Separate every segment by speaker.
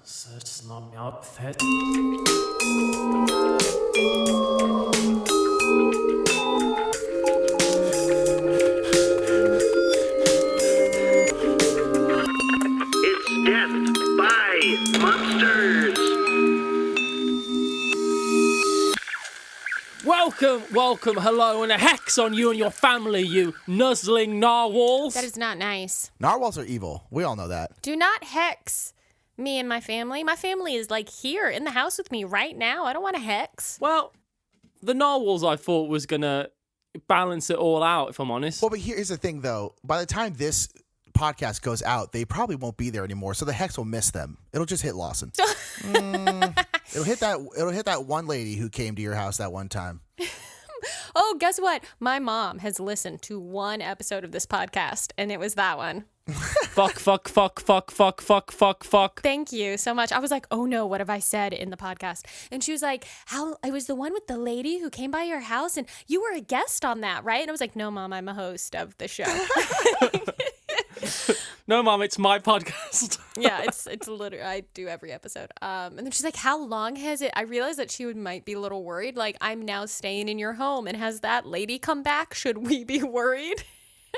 Speaker 1: That's not my outfit.
Speaker 2: It's Death by Monsters.
Speaker 1: Welcome, hello, and a hex on you and your family, you nuzzling narwhals.
Speaker 3: That is not nice.
Speaker 4: Narwhals are evil. We all know that.
Speaker 3: Do not hex me and my family. My family is like here in the house with me right now. I don't want to hex.
Speaker 1: Well, the narwhals I thought was going to balance it all out, if I'm honest.
Speaker 4: Well, but here's the thing, though. By the time this podcast goes out, they probably won't be there anymore, so the hex will miss them. It'll just hit Lawson. It'll hit that one lady who came to your house that one time.
Speaker 3: Oh, guess what? My mom has listened to one episode of this podcast, and it was that one.
Speaker 1: Fuck.
Speaker 3: Thank you so much. I was like, oh no, what have I said in the podcast? And she was like, I was the one with the lady who came by your house, and you were a guest on that, right? And I was like, no, Mom, I'm a host of the show.
Speaker 1: No, Mom, it's my podcast.
Speaker 3: Yeah, it's literally, I do every episode. And then she's like, how long has it? I realized that she might be a little worried. Like, I'm now staying in your home, and has that lady come back? Should we be worried?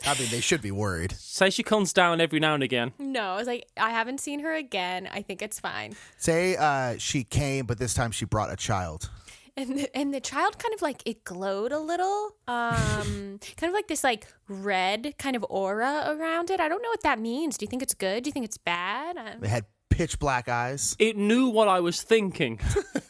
Speaker 4: I mean, they should be worried.
Speaker 1: Say she comes down every now and again.
Speaker 3: No, I was like, I haven't seen her again. I think it's fine.
Speaker 4: Say she came, but this time she brought a child.
Speaker 3: And the child kind of like, it glowed a little, kind of like this like red kind of aura around it. I don't know what that means. Do you think it's good? Do you think it's bad?
Speaker 4: They had pitch black eyes.
Speaker 1: It knew what I was thinking.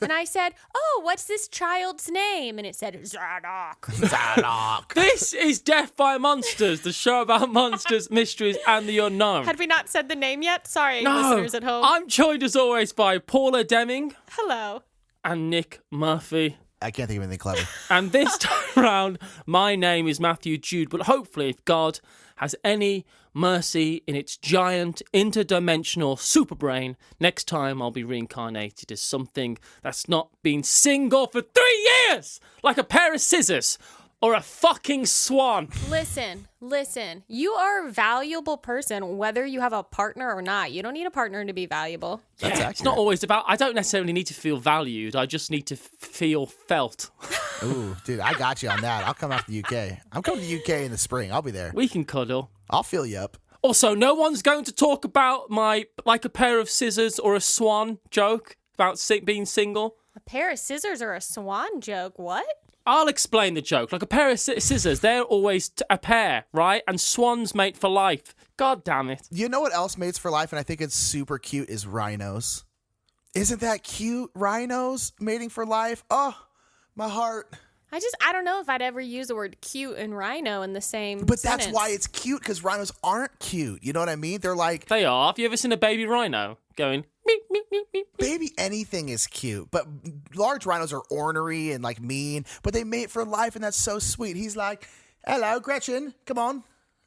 Speaker 3: And I said, oh, what's this child's name? And it said, Zadok.
Speaker 4: Zadok.
Speaker 1: This is Death by Monsters, the show about monsters, mysteries, and the unknown.
Speaker 3: Had we not said the name yet? Sorry,
Speaker 1: No,
Speaker 3: listeners at home.
Speaker 1: I'm joined as always by Paula Deming
Speaker 3: Hello.
Speaker 1: and Nick Murphy.
Speaker 4: I can't think of anything clever.
Speaker 1: And this time around, my name is Matthew Jude, but hopefully if God has any mercy in its giant interdimensional superbrain, next time I'll be reincarnated as something that's not been single for 3 years, like a pair of scissors or a fucking swan.
Speaker 3: Listen. You are a valuable person, whether you have a partner or not. You don't need a partner to be valuable.
Speaker 4: That's
Speaker 1: It's not always about, I don't necessarily need to feel valued. I just need to feel felt.
Speaker 4: Ooh, dude, I got you on that. I'll come out to the UK. I'm coming to the UK in the spring. I'll be there.
Speaker 1: We can cuddle.
Speaker 4: I'll fill you up.
Speaker 1: Also, no one's going to talk about my like a pair of scissors or a swan joke about being single.
Speaker 3: A pair of scissors or a swan joke? What?
Speaker 1: I'll explain the joke. Like a pair of scissors, they're always a pair, right? And swans mate for life. God damn it.
Speaker 4: You know what else mates for life, and I think it's super cute, is rhinos. Isn't that cute? Rhinos mating for life. Oh, my heart.
Speaker 3: I don't know if I'd ever use the word cute and rhino in the same
Speaker 4: But
Speaker 3: sentence.
Speaker 4: that's why it's cute, because rhinos aren't cute. You know what I mean? They're like,
Speaker 1: They are. Have you ever seen a baby rhino going, meep, meep, meep, meep?
Speaker 4: baby anything is cute. But large rhinos are ornery and like mean, but they mate for life, and that's so sweet. He's like, hello, Gretchen, come on.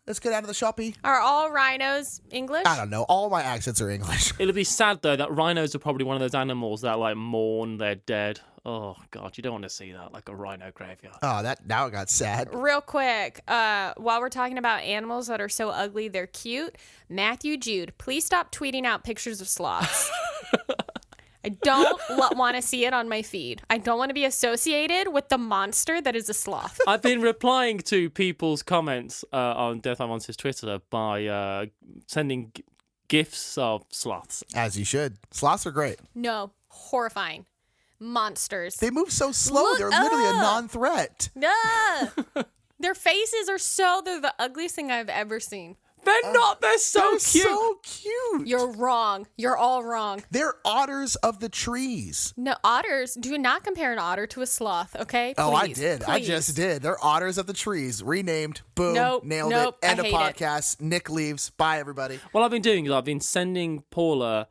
Speaker 4: Let's get out of the shoppy.
Speaker 3: Are all rhinos English?
Speaker 4: I don't know. All my accents are English.
Speaker 1: It'll be sad, though, that rhinos are probably one of those animals that, like, mourn their dead. Oh, God, you don't want to see that, like a rhino graveyard.
Speaker 4: Oh, that now it got sad.
Speaker 3: Real quick, while we're talking about animals that are so ugly they're cute, Matthew Jude, please stop tweeting out pictures of sloths. I don't want to see it on my feed. I don't want to be associated with the monster that is a sloth.
Speaker 1: I've been replying to people's comments on Death by Monsters Twitter by sending gifs of sloths.
Speaker 4: As you should. Sloths are great.
Speaker 3: No, horrifying. Monsters.
Speaker 4: They move so slow.
Speaker 3: Look
Speaker 4: They're literally a
Speaker 3: up.
Speaker 4: non-threat.
Speaker 3: Their faces they're the ugliest thing I've ever seen.
Speaker 1: They're not. They're so
Speaker 4: They're
Speaker 1: cute.
Speaker 4: so cute.
Speaker 3: You're wrong. You're all wrong.
Speaker 4: They're otters of the trees.
Speaker 3: No, otters, do not compare an otter to a sloth, okay?
Speaker 4: Oh, I
Speaker 3: Please,
Speaker 4: did. I
Speaker 3: please.
Speaker 4: just did. They're otters of the trees. Renamed. Boom.
Speaker 3: Nope,
Speaker 4: Nailed
Speaker 3: nope,
Speaker 4: it. End
Speaker 3: I
Speaker 4: of
Speaker 3: hate it.
Speaker 4: podcast. Nick leaves. Bye, everybody.
Speaker 1: What I've been doing is I've been sending Paula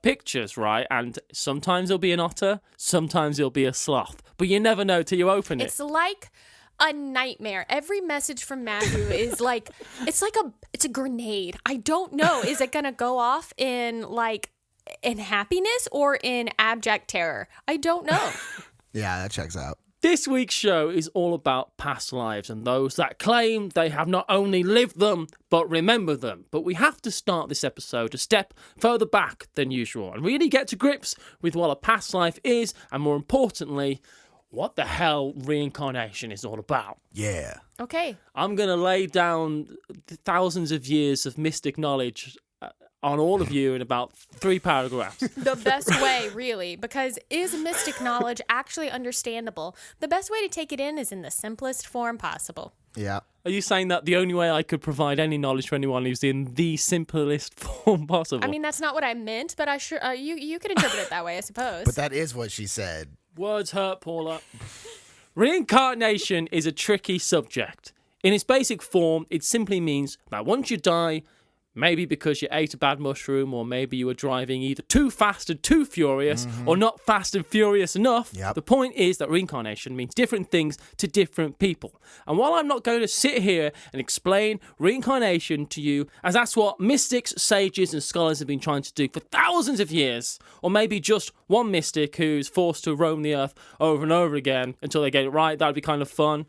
Speaker 1: pictures, right? And sometimes it'll be an otter, sometimes it'll be a sloth. But you never know till you open it.
Speaker 3: It's like a nightmare. Every message from Matthew is like, it's a grenade. I don't know. Is it going to go off in happiness or in abject terror? I don't know.
Speaker 4: Yeah, that checks out.
Speaker 1: This week's show is all about past lives and those that claim they have not only lived them, but remember them. But we have to start this episode a step further back than usual and really get to grips with what a past life is, and more importantly, what the hell reincarnation is all about.
Speaker 4: Yeah.
Speaker 3: Okay.
Speaker 1: I'm going to lay down thousands of years of mystic knowledge on all of you in about 3 paragraphs.
Speaker 3: The best way, really, because is mystic knowledge actually understandable? The best way to take it in is in the simplest form possible.
Speaker 4: Yeah.
Speaker 1: Are you saying that the only way I could provide any knowledge to anyone is in the simplest form possible?
Speaker 3: I mean, that's not what I meant, but I sure you could interpret it that way, I suppose.
Speaker 4: But that is what she said.
Speaker 1: Words hurt, Paula. Reincarnation is a tricky subject. In its basic form, it simply means that once you die, maybe because you ate a bad mushroom, or maybe you were driving either too fast and too furious, or not fast and furious enough.
Speaker 4: Yep.
Speaker 1: The point is that reincarnation means different things to different people. And while I'm not going to sit here and explain reincarnation to you, as that's what mystics, sages, and scholars have been trying to do for thousands of years, or maybe just one mystic who's forced to roam the earth over and over again until they get it right, that'd be kind of fun.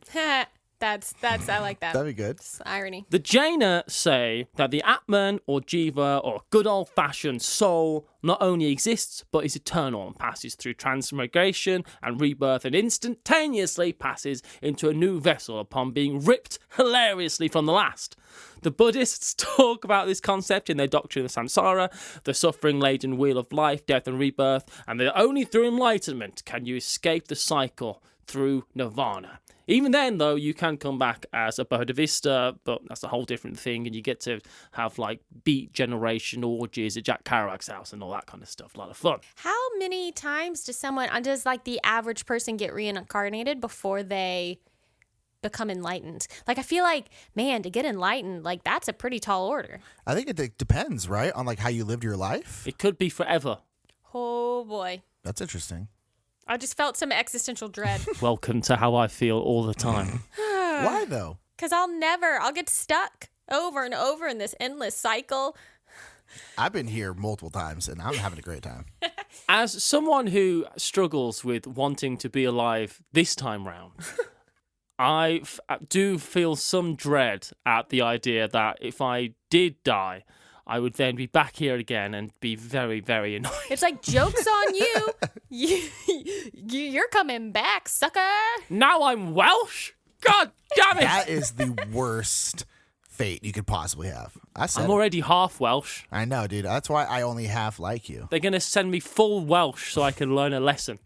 Speaker 3: That's I like that.
Speaker 4: That'd be good.
Speaker 3: It's irony.
Speaker 1: The Jaina say that the Atman or Jiva or good old-fashioned soul not only exists but is eternal and passes through transmigration and rebirth and instantaneously passes into a new vessel upon being ripped hilariously from the last. The Buddhists talk about this concept in their doctrine of samsara, the suffering-laden wheel of life, death and rebirth, and that only through enlightenment can you escape the cycle through nirvana. Even then, though, you can come back as a Bodhisattva, but that's a whole different thing, and you get to have, like, Beat Generation orgies at Jack Kerouac's house and all that kind of stuff. A lot of fun.
Speaker 3: How many times does like the average person get reincarnated before they become enlightened? Like, I feel like, man, to get enlightened, like, that's a pretty tall order.
Speaker 4: I think it depends, right? On like how you lived your life.
Speaker 1: It could be forever.
Speaker 3: Oh, boy.
Speaker 4: That's interesting.
Speaker 3: I just felt some existential dread.
Speaker 1: Welcome to how I feel all the time.
Speaker 4: Why though?
Speaker 3: Because I'll get stuck over and over in this endless cycle.
Speaker 4: I've been here multiple times and I'm having a great time.
Speaker 1: As someone who struggles with wanting to be alive this time round, I do feel some dread at the idea that if I did die, I would then be back here again and be very, very annoyed.
Speaker 3: It's like, joke's on you. You're coming back, sucker.
Speaker 1: Now I'm Welsh? God damn it!
Speaker 4: That is the worst fate you could possibly have. I said
Speaker 1: I'm already half Welsh.
Speaker 4: I know, dude. That's why I only half like you.
Speaker 1: They're going to send me full Welsh so I can learn a lesson.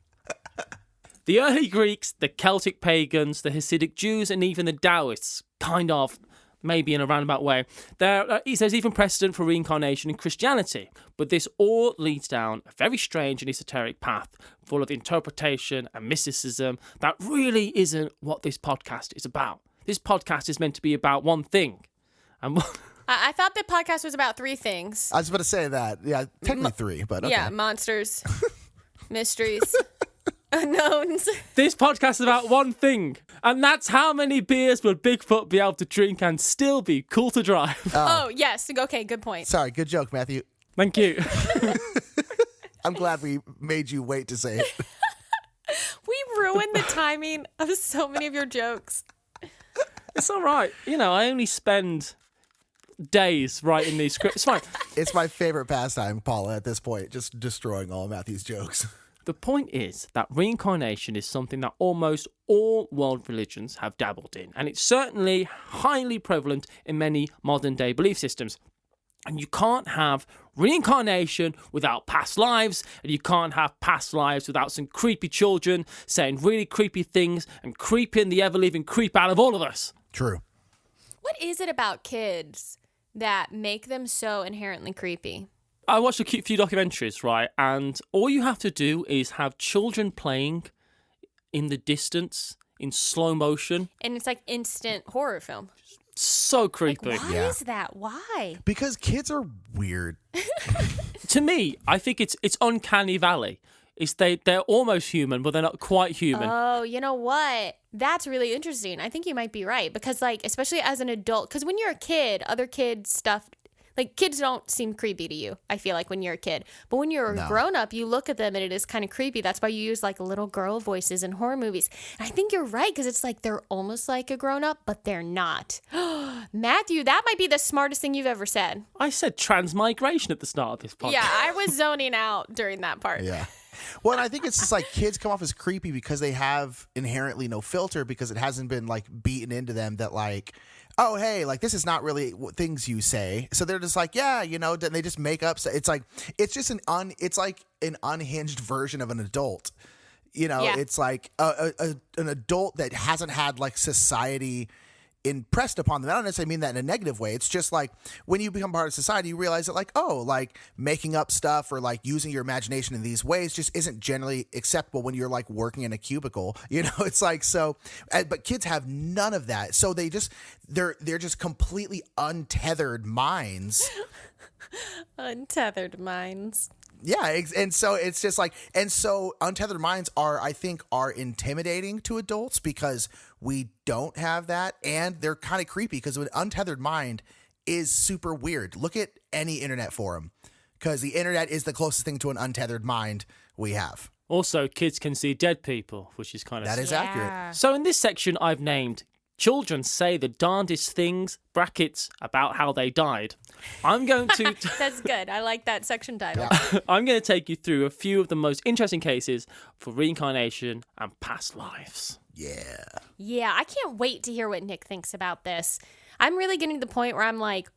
Speaker 1: The early Greeks, the Celtic pagans, the Hasidic Jews, and even the Taoists, kind of, maybe in a roundabout way, there's even precedent for reincarnation in Christianity. But this all leads down a very strange and esoteric path full of interpretation and mysticism that really isn't what this podcast is about. This podcast is meant to be about one thing. And
Speaker 3: I thought the podcast was about 3 things.
Speaker 4: I was about to say that. Yeah, technically 3, but okay.
Speaker 3: Yeah, monsters, mysteries, unknowns.
Speaker 1: this podcast is about one thing, and that's how many beers would Bigfoot be able to drink and still be cool to drive.
Speaker 3: Oh, yes. Okay, good point.
Speaker 4: Sorry, good joke, Matthew.
Speaker 1: Thank you.
Speaker 4: I'm glad we made you wait to say it.
Speaker 3: We ruined the timing of so many of your jokes.
Speaker 1: It's all right. You know, I only spend days writing these scripts. It's fine.
Speaker 4: It's my favorite pastime, Paula, at this point, just destroying all of Matthew's jokes.
Speaker 1: The point is that reincarnation is something that almost all world religions have dabbled in, and it's certainly highly prevalent in many modern-day belief systems. And you can't have reincarnation without past lives, and you can't have past lives without some creepy children saying really creepy things and creeping the ever-living creep out of all of us.
Speaker 4: True.
Speaker 3: What is it about kids that make them so inherently creepy?
Speaker 1: I watched a few documentaries, right? And all you have to do is have children playing in the distance in slow motion.
Speaker 3: And it's like instant horror film.
Speaker 1: So creepy.
Speaker 3: Like, why is that? Why?
Speaker 4: Because kids are weird.
Speaker 1: To me, I think it's uncanny valley. They're almost human, but they're not quite human.
Speaker 3: Oh, you know what? That's really interesting. I think you might be right. Because, like, especially as an adult, because when you're a kid, other kids stuff, Like, kids don't seem creepy to you, I feel like, when you're a kid. But when you're a grown-up, you look at them and it is kind of creepy. That's why you use, like, little girl voices in horror movies. And I think you're right, because it's like they're almost like a grown-up, but they're not. Matthew, that might be the smartest thing you've ever said.
Speaker 1: I said transmigration at the start of this podcast.
Speaker 3: Yeah, I was zoning out during that part.
Speaker 4: Yeah. Well, and I think it's just like kids come off as creepy because they have inherently no filter, because it hasn't been like beaten into them that like, oh, hey, like this is not really what things you say. So they're just like, yeah, you know, they just make up. It's like, it's just it's like an unhinged version of an adult. You know, it's like an adult that hasn't had like society impressed upon them. I don't necessarily mean that in a negative way. It's just like when you become part of society, you realize that like, oh, like making up stuff or like using your imagination in these ways just isn't generally acceptable when you're like working in a cubicle. You know, it's like, so, but kids have none of that. So they're just completely untethered minds.
Speaker 3: Untethered minds.
Speaker 4: Yeah, and so it's just like, and so untethered minds I think are intimidating to adults because we don't have that, and they're kind of creepy because an untethered mind is super weird. Look at any internet forum, because the internet is the closest thing to an untethered mind we have.
Speaker 1: Also, kids can see dead people, which is kind of...
Speaker 4: That is accurate.
Speaker 1: So in this section, I've named Children Say the Darndest Things, brackets, about how they died. I'm going to...
Speaker 3: That's good. I like that section title.
Speaker 4: Yeah.
Speaker 1: I'm going to take you through a few of the most interesting cases for reincarnation and past lives.
Speaker 4: Yeah.
Speaker 3: Yeah, I can't wait to hear what Nick thinks about this. I'm really getting to the point where I'm like,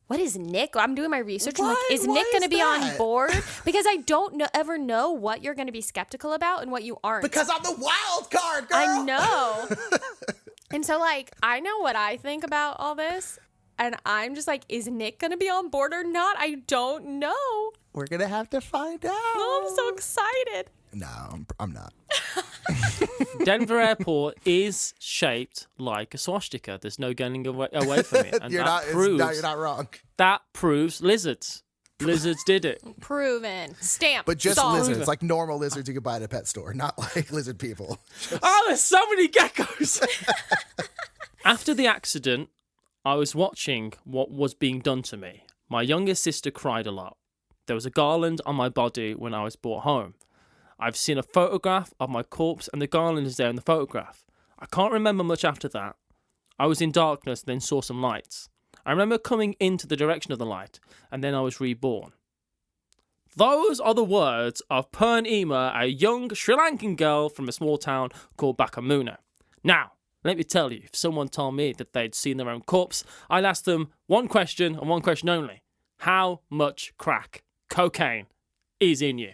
Speaker 3: what is Nick? I'm doing my research. I'm like, is Nick going to be on board? Because I don't ever know what you're going to be skeptical about and what you aren't.
Speaker 4: Because I'm the wild card, girl.
Speaker 3: I know. And so, like, I know what I think about all this. And I'm just like, is Nick going to be on board or not? I don't know.
Speaker 4: We're going to have to find out.
Speaker 3: Oh, I'm so excited.
Speaker 4: No, I'm not.
Speaker 1: Denver Airport is shaped like a swastika. There's no getting away from it. And
Speaker 4: You're not wrong.
Speaker 1: That proves lizards. Lizards did it.
Speaker 3: Proven. Stamped.
Speaker 4: But just
Speaker 3: solved.
Speaker 4: lizards, like normal lizards you could buy at a pet store, not like lizard people.
Speaker 1: Oh, there's so many geckos. After the accident, I was watching what was being done to me. My youngest sister cried a lot. There was a garland on my body when I was brought home. I've seen a photograph of my corpse and the garland is there in the photograph. I can't remember much after that. I was in darkness, then saw some lights. I remember coming into the direction of the light, and then I was reborn. Those are the words of Purnima, a young Sri Lankan girl from a small town called Bakamuna. Now, let me tell you, if someone told me that they'd seen their own corpse, I'd ask them one question and one question only. How much crack, cocaine, is in you?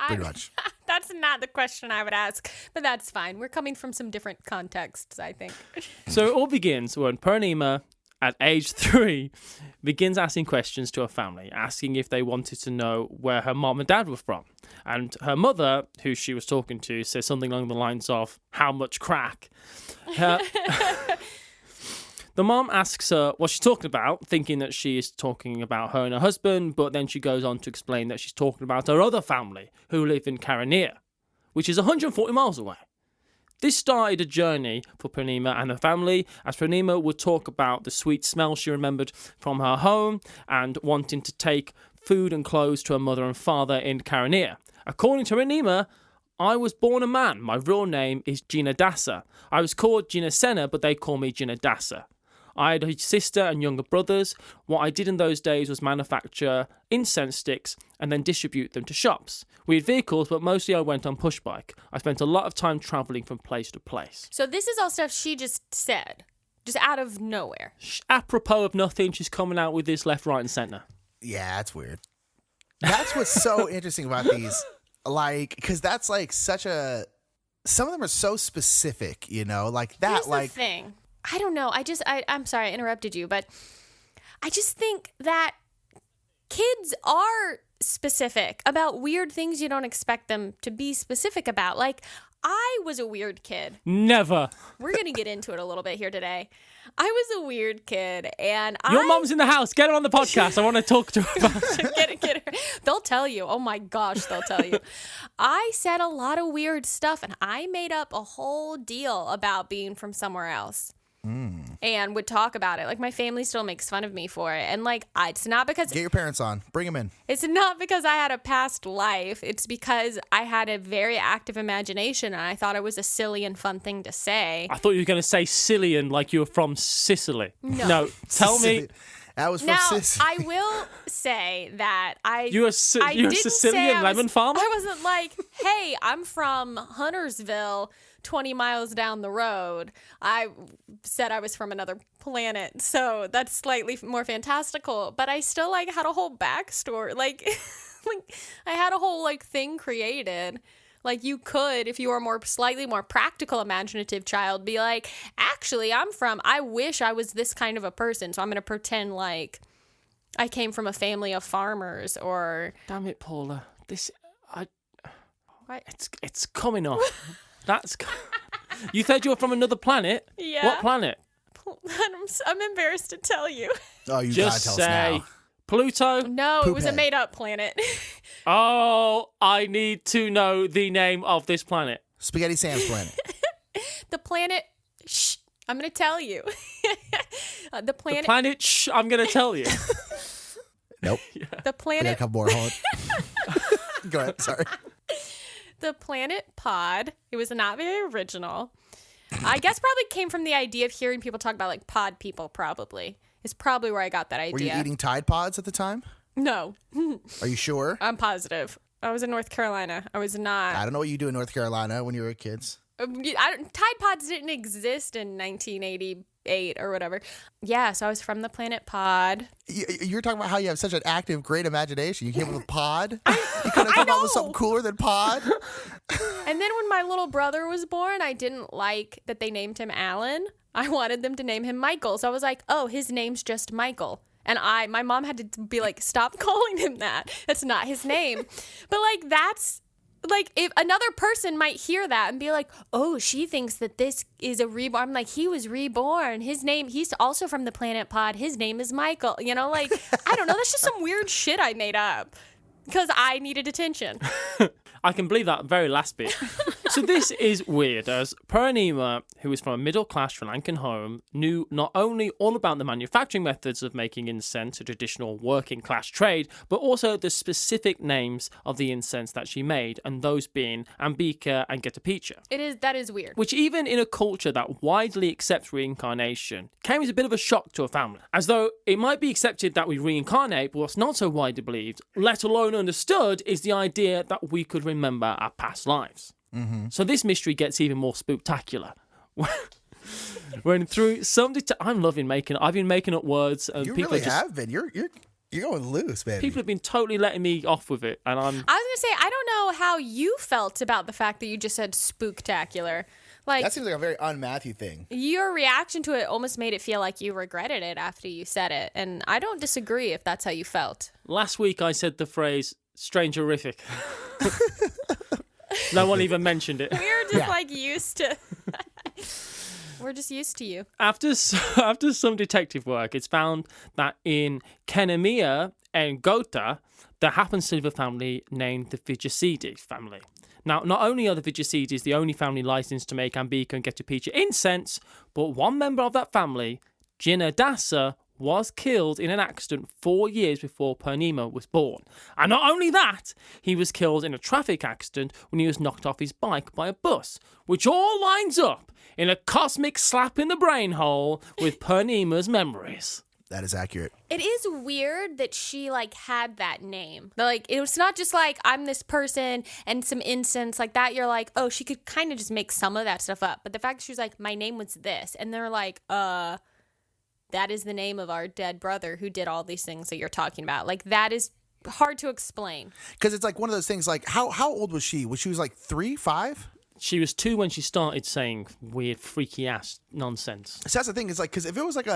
Speaker 4: Pretty much.
Speaker 3: That's not the question I would ask, but that's fine. We're coming from some different contexts, I think.
Speaker 1: So it all begins when Purnima, at age 3, begins asking questions to her family, asking if they wanted to know where her mom and dad were from. And her mother, who she was talking to, says something along the lines of, how much crack? The mom asks her what she's talking about, thinking that she is talking about her and her husband, but then she goes on to explain that she's talking about her other family, who live in Karanea, which is 140 miles away. This started a journey for Purnima and her family, as Purnima would talk about the sweet smell she remembered from her home and wanting to take food and clothes to her mother and father in Karanea. According to Purnima, I was born a man. My real name is Jinadasa. I was called Jinasena, but they call me Jinadasa. I had a sister and younger brothers. What I did in those days was manufacture incense sticks and then distribute them to shops. We had vehicles, but mostly I went on push bike. I spent a lot of time traveling from place to place.
Speaker 3: So this is all stuff she just said, just out of nowhere.
Speaker 1: Apropos of nothing, she's coming out with this left, right, and centre.
Speaker 4: Yeah, that's weird. That's what's so interesting about these. Like, because that's like such a... Some of them are so specific, you know? Like that,
Speaker 3: Here's
Speaker 4: like...
Speaker 3: the thing. I don't know. I'm sorry I interrupted you, but I just think that kids are specific about weird things you don't expect them to be specific about. Like, I was a weird kid.
Speaker 1: Never.
Speaker 3: We're going to get into it a little bit here today. I was a weird kid, and
Speaker 1: Your mom's in the house. Get her on the podcast. I want to talk to her about it.
Speaker 3: Get her. They'll tell you. Oh my gosh, they'll tell you. I said a lot of weird stuff, and I made up a whole deal about being from somewhere else. And and would talk about it. Like, my family still makes fun of me for it. And, like, it's not because...
Speaker 4: Get your parents on. Bring them in.
Speaker 3: It's not because I had a past life. It's because I had a very active imagination, and I thought it was a silly and fun thing to say.
Speaker 1: I thought you were going to say Sicilian like you were from Sicily.
Speaker 3: No.
Speaker 1: Tell me...
Speaker 4: That was from
Speaker 3: Now,
Speaker 4: Sis.
Speaker 3: I will say that
Speaker 1: You're a Sicilian lemon farmer?
Speaker 3: I wasn't like, hey, I'm from Huntersville, 20 miles down the road. I said I was from another planet, so that's slightly more fantastical. But I still, like, had a whole backstory. Like, I had a whole, like, thing created. Like, you could, if you were a slightly more practical, imaginative child, be like, actually, I wish I was this kind of a person, so I'm going to pretend like I came from a family of farmers, or...
Speaker 1: Damn it, Paula.
Speaker 3: What?
Speaker 1: It's coming off. You said you were from another planet?
Speaker 3: Yeah.
Speaker 1: What planet?
Speaker 3: I'm embarrassed to tell you.
Speaker 4: Oh, you
Speaker 1: Just
Speaker 4: gotta tell us
Speaker 1: say
Speaker 4: now.
Speaker 1: Pluto?
Speaker 3: No, it was a
Speaker 4: Poophead.
Speaker 3: made-up planet.
Speaker 1: Oh, I need to know the name of this planet.
Speaker 4: Spaghetti Sam's planet.
Speaker 3: The planet... Shh, I'm going to tell you. The planet...
Speaker 1: Planet, shh, I'm going to tell you.
Speaker 4: Nope.
Speaker 3: The
Speaker 4: We got a
Speaker 3: planet...
Speaker 4: couple more. Hold on. Go ahead. Sorry.
Speaker 3: The planet pod. It was not very original. I guess probably came from the idea of hearing people talk about, like, pod people, probably. It's probably where I got that idea.
Speaker 4: Were you eating Tide Pods at the time?
Speaker 3: No.
Speaker 4: Are you sure?
Speaker 3: I'm positive. I was in North Carolina. I was not.
Speaker 4: I don't know what you do in North Carolina when you were kids.
Speaker 3: Tide Pods didn't exist in 1988 or whatever. Yeah, so I was from the planet Pod.
Speaker 4: You're talking about how you have such an active, great imagination. You came up with Pod? You could have come up with something cooler than Pod?
Speaker 3: And then when my little brother was born, I didn't like that they named him Alan. I wanted them to name him Michael. So I was like, oh, his name's just Michael. And my mom had to be like, stop calling him that. That's not his name. But, like, that's... Like, if another person might hear that and be like, oh, she thinks that this is a reborn. I'm like, he was reborn. His name, he's also from the planet Pod. His name is Michael. You know, like, I don't know. That's just some weird shit I made up because I needed attention.
Speaker 1: I can believe that very last bit. So this is weird, as Paranormal, who is from a middle-class Sri Lankan home, knew not only all about the manufacturing methods of making incense, a traditional working-class trade, but also the specific names of the incense that she made, and those being Ambika and Getapicha.
Speaker 3: That is weird.
Speaker 1: Which, even in a culture that widely accepts reincarnation, came as a bit of a shock to a family. As though it might be accepted that we reincarnate, but what's not so widely believed, let alone understood, is the idea that we could remember our past lives. Mm-hmm. So this mystery gets even more spooktacular. When through some I'm loving making. I've been making up words, and
Speaker 4: You
Speaker 1: people
Speaker 4: really
Speaker 1: just,
Speaker 4: have been. You're going loose, man.
Speaker 1: people have been totally letting me off with it, and
Speaker 3: I was gonna say, I don't know how you felt about the fact that you just said spooktacular. Like,
Speaker 4: That seems like a very un-Matthew thing.
Speaker 3: your reaction to it almost made it feel like you regretted it after you said it, and I don't disagree if that's how you felt.
Speaker 1: Last week I said the phrase "strange-horrific." No one even mentioned it.
Speaker 3: We're just like used to. We're just used to you.
Speaker 1: After some detective work, it's found that in Kenemiya and Gotha, there happens to be a family named the Vijasidis family. Now, not only are the Vijasidis the only family licensed to make Ambika and Getapicha incense, but one member of that family, Jinadasa, was killed in an accident 4 years before Purnima was born. And not only that, he was killed in a traffic accident when he was knocked off his bike by a bus, which all lines up in a cosmic slap in the brain hole with Purnima's memories.
Speaker 4: That is accurate.
Speaker 3: It is weird that she, like, had that name. Like, it was not just like, I'm this person and some incense like that. You're like, oh, she could kind of just make some of that stuff up. But the fact that she was like, my name was this. And they're like, that is the name of our dead brother who did all these things that you're talking about. Like, that is hard to explain.
Speaker 4: Because it's like one of those things, like, how old was she? Was she like 3, 5?
Speaker 1: She was 2 when she started saying weird, freaky-ass nonsense.
Speaker 4: So that's the thing. Is like, because if it was like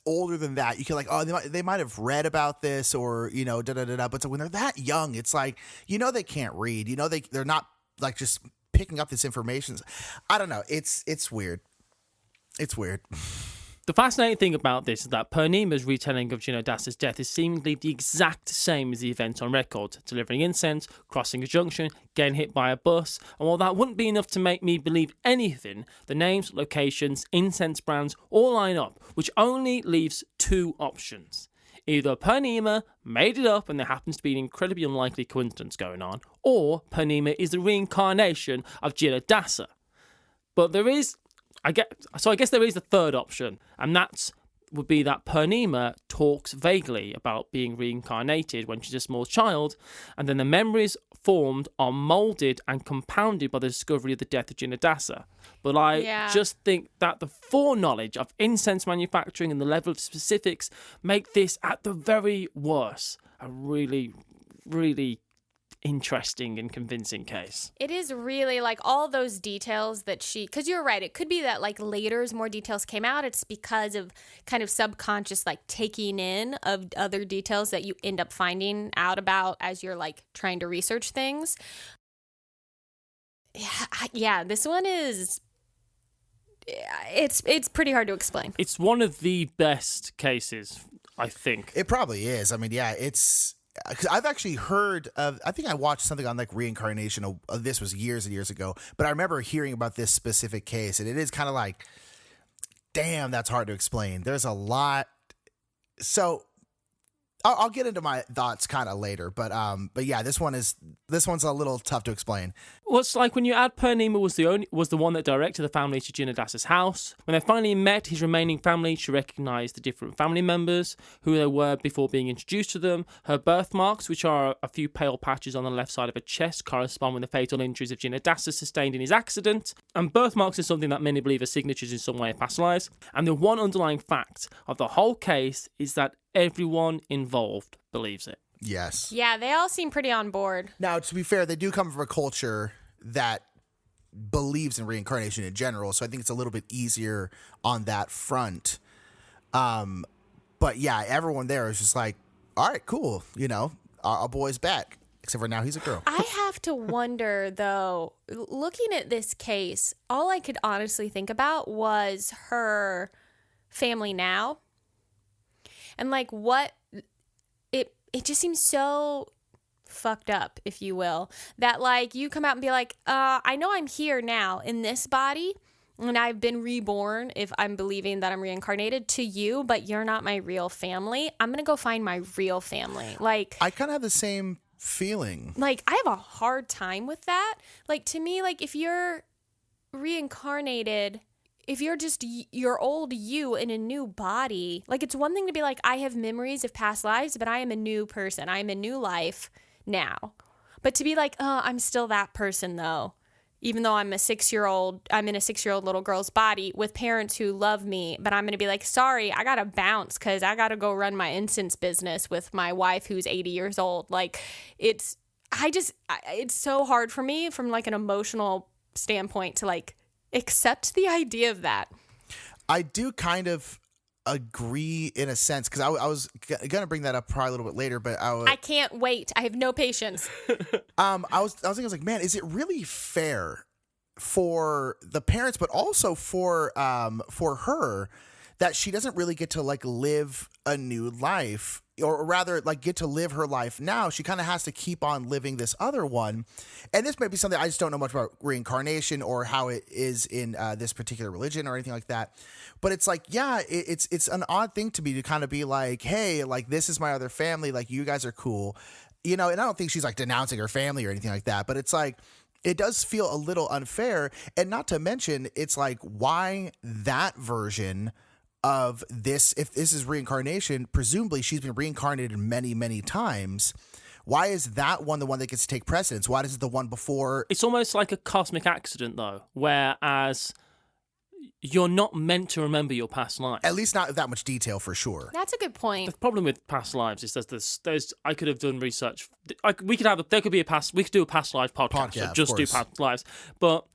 Speaker 4: older than that, you could like, oh, they might have read about this or, you know, da-da-da-da. But so when they're that young, it's like, you know, they can't read. You know, they're not like just picking up this information. I don't know. It's weird. It's weird.
Speaker 1: The fascinating thing about this is that Purnima's retelling of Darndest's death is seemingly the exact same as the events on record, delivering incense, crossing a junction, getting hit by a bus, and while that wouldn't be enough to make me believe anything, the names, locations, incense brands all line up, which only leaves two options. Either Purnima made it up and there happens to be an incredibly unlikely coincidence going on, or Purnima is the reincarnation of Darndest. But there is... I guess there is a third option, and would be that Purnima talks vaguely about being reincarnated when she's a small child, and then the memories formed are moulded and compounded by the discovery of the death of Darndest. But I just think that the foreknowledge of incense manufacturing and the level of specifics make this, at the very worst, a really, really interesting and convincing case.
Speaker 3: It is really like all those details that because you're right, it could be that like later as more details came out, it's because of kind of subconscious like taking in of other details that you end up finding out about as you're like trying to research things. Yeah, this one is it's pretty hard to explain. It's
Speaker 1: one of the best cases, I think.
Speaker 4: It probably is. I mean, yeah, it's... Because I've actually heard of, I think I watched something on like Reincarnation. This was years and years ago, but I remember hearing about this specific case, and it is kind of like, damn, that's hard to explain. There's a lot. So I'll get into my thoughts kind of later, but yeah, this one's a little tough to explain.
Speaker 1: Well, it's like when you add Purnima was the one that directed the family to Darndest's house. When they finally met his remaining family, she recognised the different family members, who they were before being introduced to them. Her birthmarks, which are a few pale patches on the left side of her chest, correspond with the fatal injuries of Darndest sustained in his accident. And birthmarks is something that many believe are signatures in some way of past lives. And the one underlying fact of the whole case is that everyone involved believes it.
Speaker 4: Yes.
Speaker 3: Yeah, they all seem pretty on board.
Speaker 4: Now, to be fair, they do come from a culture that believes in reincarnation in general, so I think it's a little bit easier on that front. But yeah, everyone there is just like, all right, cool, our boy's back. Except for now he's a girl.
Speaker 3: I have to wonder, though, looking at this case, all I could honestly think about was her family now. And like what it just seems so fucked up, if you will, that like you come out and be like, I know I'm here now in this body and I've been reborn if I'm believing that I'm reincarnated to you, but you're not my real family. I'm going to go find my real family. Like,
Speaker 4: I kind of have the same feeling.
Speaker 3: Like, I have a hard time with that. Like, to me, like if you're reincarnated, if you're just your old you in a new body, like it's one thing to be like, I have memories of past lives, but I am a new person. I'm a new life now. But to be like, I'm still that person though, even though I'm in a 6-year-old little girl's body with parents who love me, but I'm going to be like, sorry, I got to bounce because I got to go run my incense business with my wife who's 80 years old. Like it's so hard for me from like an emotional standpoint to like accept the idea of that.
Speaker 4: I do kind of agree in a sense, because I was gonna bring that up probably a little bit later, but
Speaker 3: I can't wait. I have no patience.
Speaker 4: I was thinking, I was like, man, is it really fair for the parents, but also for her, that she doesn't really get to like live a new life, or rather like get to live her life now? She kind of has to keep on living this other one. And this may be something I just don't know much about reincarnation or how it is in this particular religion or anything like that. But it's like, yeah, it's an odd thing to me to kind of be like, hey, like this is my other family, like you guys are cool, and I don't think she's like denouncing her family or anything like that. But it's like, it does feel a little unfair. And not to mention, it's like, why that version of this, if this is reincarnation, presumably she's been reincarnated many, many times. Why is that one the one that gets to take precedence? Why does the one before?
Speaker 1: It's almost like a cosmic accident, though, whereas you're not meant to remember your past life.
Speaker 4: At least not with that much detail, for sure.
Speaker 3: That's a good point.
Speaker 1: The problem with past lives is there's I could have done research. We could do a past life podcast, so
Speaker 4: yeah,
Speaker 1: just do past lives. But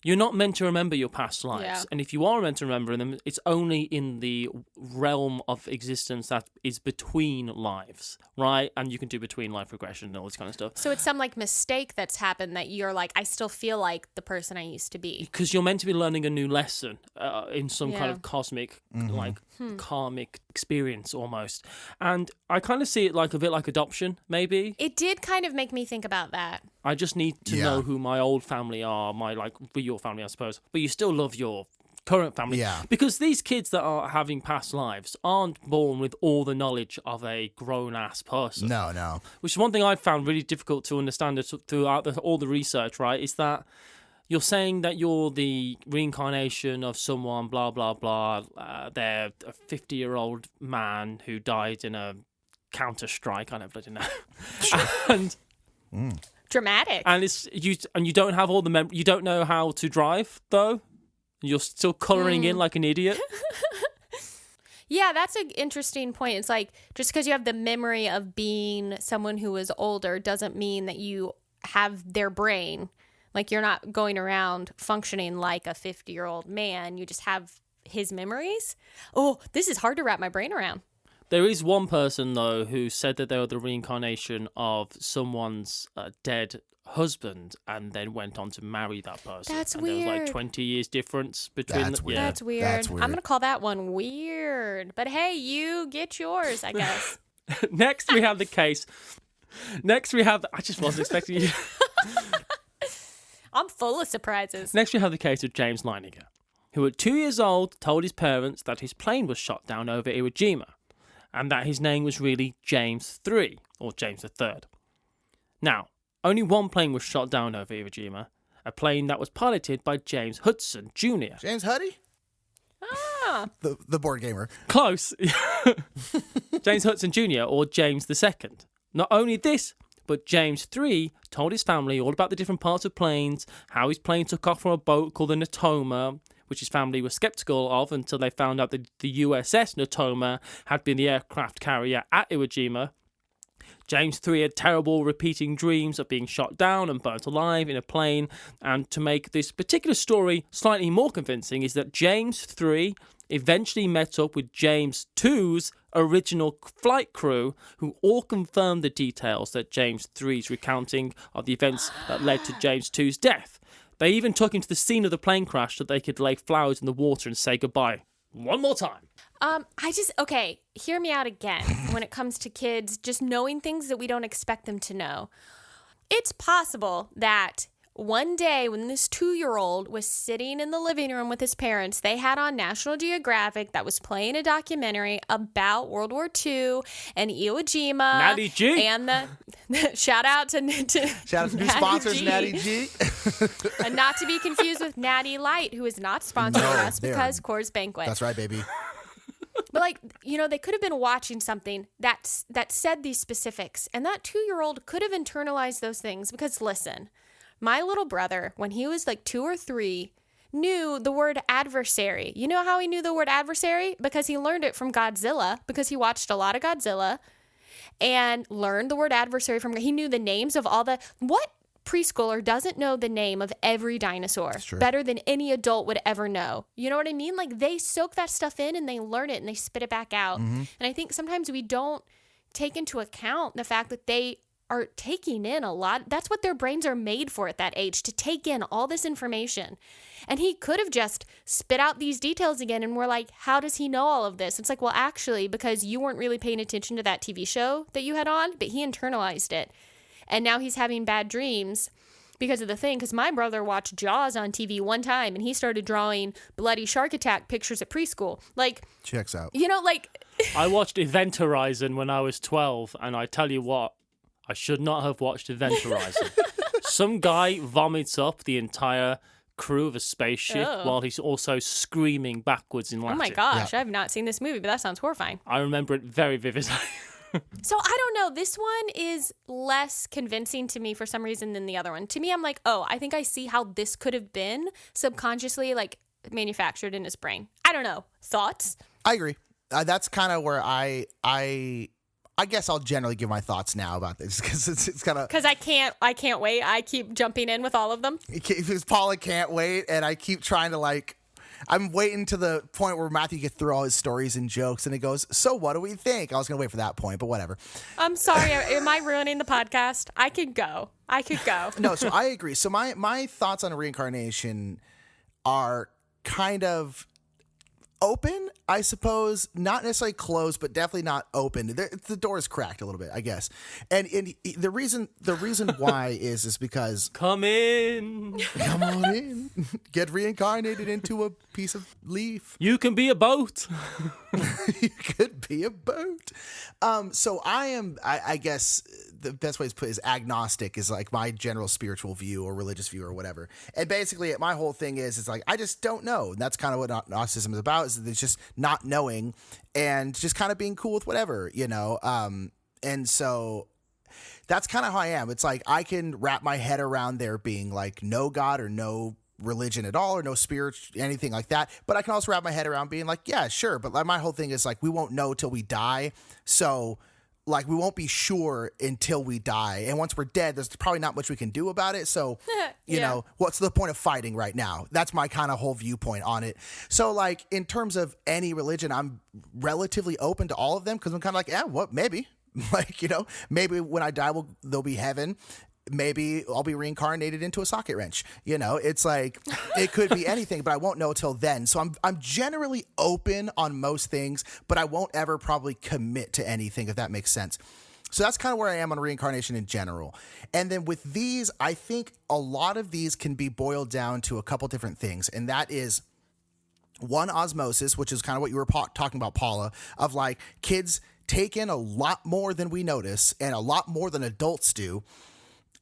Speaker 1: You're not meant to remember your past lives.
Speaker 3: Yeah.
Speaker 1: And if you are meant to remember them, it's only in the realm of existence that is between lives, right? And you can do between life regression and all this kind of stuff.
Speaker 3: So it's some like mistake that's happened that you're like, I still feel like the person I used to be.
Speaker 1: Because you're meant to be learning a new lesson in some kind
Speaker 3: Yeah.
Speaker 1: of cosmic, like karmic experience almost. And I kind of see it like a bit like adoption, maybe.
Speaker 3: It did kind of make me think about that.
Speaker 1: I just need to
Speaker 4: Yeah.
Speaker 1: know who my old family are, my like real family, I suppose. But you still love your current family.
Speaker 4: Yeah.
Speaker 1: Because these kids that are having past lives aren't born with all the knowledge of a grown-ass person.
Speaker 4: No.
Speaker 1: Which is one thing I've found really difficult to understand throughout all the research, right? Is that you're saying that you're the reincarnation of someone, blah, blah, blah. They're a 50-year-old man who died in a Counter-Strike. I don't bloody know. And
Speaker 3: Dramatic.
Speaker 1: and you don't have all the you don't know how to drive though. You're still coloring in like an idiot.
Speaker 3: Yeah, that's an interesting point. It's like just because you have the memory of being someone who was older doesn't mean that you have their brain. Like you're not going around functioning like a 50-year-old man. You just have his memories. Oh, this is hard to wrap my brain around.
Speaker 1: There is one person though who said that they were the reincarnation of someone's dead husband, and then went on to marry that person.
Speaker 3: That's
Speaker 1: and There was like
Speaker 3: weird.
Speaker 1: 20 years difference between.
Speaker 4: That's weird.
Speaker 3: That's weird.
Speaker 4: That's weird.
Speaker 3: I'm going to call that one weird. But hey, you get yours, I guess.
Speaker 1: Next we have the case. Next we have. I just wasn't expecting you.
Speaker 3: I'm full of surprises.
Speaker 1: Next we have the case of James Leiniger, who at 2 years old told his parents that his plane was shot down over Iwo Jima, and that his name was really James III, or James III. Now, only one plane was shot down over Iwo Jima, a plane that was piloted by James Hudson Jr.
Speaker 4: James Huddy,
Speaker 3: Ah,
Speaker 4: the board gamer.
Speaker 1: Close. James Hudson Jr. or James II. Not only this, but James III told his family all about the different parts of planes, how his plane took off from a boat called the Natoma, which his family was skeptical of until they found out that the USS Natoma had been the aircraft carrier at Iwo Jima. James III had terrible repeating dreams of being shot down and burnt alive in a plane. And to make this particular story slightly more convincing is that James III eventually met up with James II's original flight crew, who all confirmed the details that James III's recounting of the events that led to James II's death. They even took him to the scene of the plane crash so they could lay flowers in the water and say goodbye. One more time.
Speaker 3: okay, hear me out again when it comes to kids just knowing things that we don't expect them to know. It's possible that one day when this 2-year-old was sitting in the living room with his parents, they had on National Geographic that was playing a documentary about World War II and Iwo Jima.
Speaker 1: Natty G.
Speaker 3: And the shout out to
Speaker 4: Shout out to new
Speaker 3: Natty
Speaker 4: sponsors,
Speaker 3: G.
Speaker 4: Natty G.
Speaker 3: And not to be confused with Natty Light, who is not sponsoring
Speaker 4: No,
Speaker 3: us
Speaker 4: they are-
Speaker 3: because Coors Banquet.
Speaker 4: That's right, baby.
Speaker 3: But like, they could have been watching something that said these specifics, and that 2-year-old could have internalized those things. Because listen, my little brother, when he was like 2 or 3, knew the word adversary. You know how he knew the word adversary? Because he learned it from Godzilla, because he watched a lot of Godzilla and learned the word adversary from. He knew the names of all the. What preschooler doesn't know the name of every dinosaur better than any adult would ever know? You know what I mean? Like, they soak that stuff in and they learn it and they spit it back out. And I think sometimes we don't take into account the fact that they are taking in a lot. That's what their brains are made for at that age, to take in all this information. And he could have just spit out these details again, and we're like, how does he know all of this? It's like, well, actually, because you weren't really paying attention to that TV show that you had on, but he internalized it. And now he's having bad dreams because of the thing. Because my brother watched Jaws on TV one time, and he started drawing bloody shark attack pictures at preschool. Like,
Speaker 4: Checks out.
Speaker 1: I watched Event Horizon when I was 12, and I tell you what, I should not have watched Event Horizon. Some guy vomits up the entire crew of a spaceship while he's also screaming backwards in Latin.
Speaker 3: oh my gosh, I have not seen this movie, but that sounds horrifying.
Speaker 1: I remember it very vividly.
Speaker 3: So I don't know. This one is less convincing to me for some reason than the other one. To me, I'm like, oh, I think I see how this could have been subconsciously like manufactured in his brain. I don't know. Thoughts?
Speaker 4: I agree. That's kind of where I I guess I'll generally give my thoughts now about this because it's kind of
Speaker 3: Because I can't wait. I keep jumping in with all of them.
Speaker 4: because Paula can't wait, and I keep trying to I'm waiting to the point where Matthew gets through all his stories and jokes, and he goes, "So what do we think?" I was gonna wait for that point, but whatever.
Speaker 3: I'm sorry. Am I ruining the podcast? I could go.
Speaker 4: No, so I agree. So my thoughts on reincarnation are kind of open, I suppose, not necessarily closed, but definitely not open. The door is cracked a little bit, I guess. And the reason why is because
Speaker 1: Come in.
Speaker 4: come on in, get reincarnated into a piece of leaf.
Speaker 1: You can be a boat.
Speaker 4: You could be a boat. So I guess the best way to put it is agnostic is like my general spiritual view or religious view or whatever. And basically my whole thing is like, I just don't know. And that's kind of what Gnosticism is about, is it's just not knowing and just kind of being cool with whatever, you know? And so that's kind of how I am. It's like, I can wrap my head around there being like no God or no religion at all or no spirit, anything like that. But I can also wrap my head around being like, yeah, sure. But like my whole thing is like, we won't know till we die. So like, we won't be sure until we die. And once we're dead, there's probably not much we can do about it. So, you know, what's the point of fighting right now? That's my kind of whole viewpoint on it. So like, in terms of any religion, I'm relatively open to all of them because I'm kind of like, yeah, what, maybe. Like, you know, maybe when I die, there'll be heaven. Maybe I'll be reincarnated into a socket wrench. You know, it's like, it could be anything, but I won't know till then. So I'm generally open on most things, but I won't ever probably commit to anything, if that makes sense. So that's kind of where I am on reincarnation in general. And then with these, I think a lot of these can be boiled down to a couple different things. And that is one, osmosis, which is kind of what you were talking about, Paula, of like kids take in a lot more than we notice and a lot more than adults do.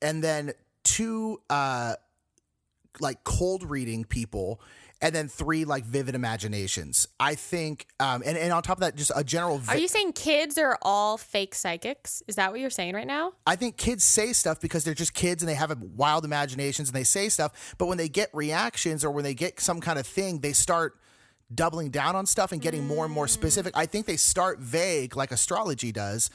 Speaker 4: And then two, like cold reading people, and then three, like vivid imaginations. I think, and on top of that, just a general.
Speaker 3: Are you saying kids are all fake psychics? Is that what you're saying right now?
Speaker 4: I think kids say stuff because they're just kids and they have wild imaginations and they say stuff. But when they get reactions or when they get some kind of thing, they start doubling down on stuff and getting more and more specific. I think they start vague, like astrology does,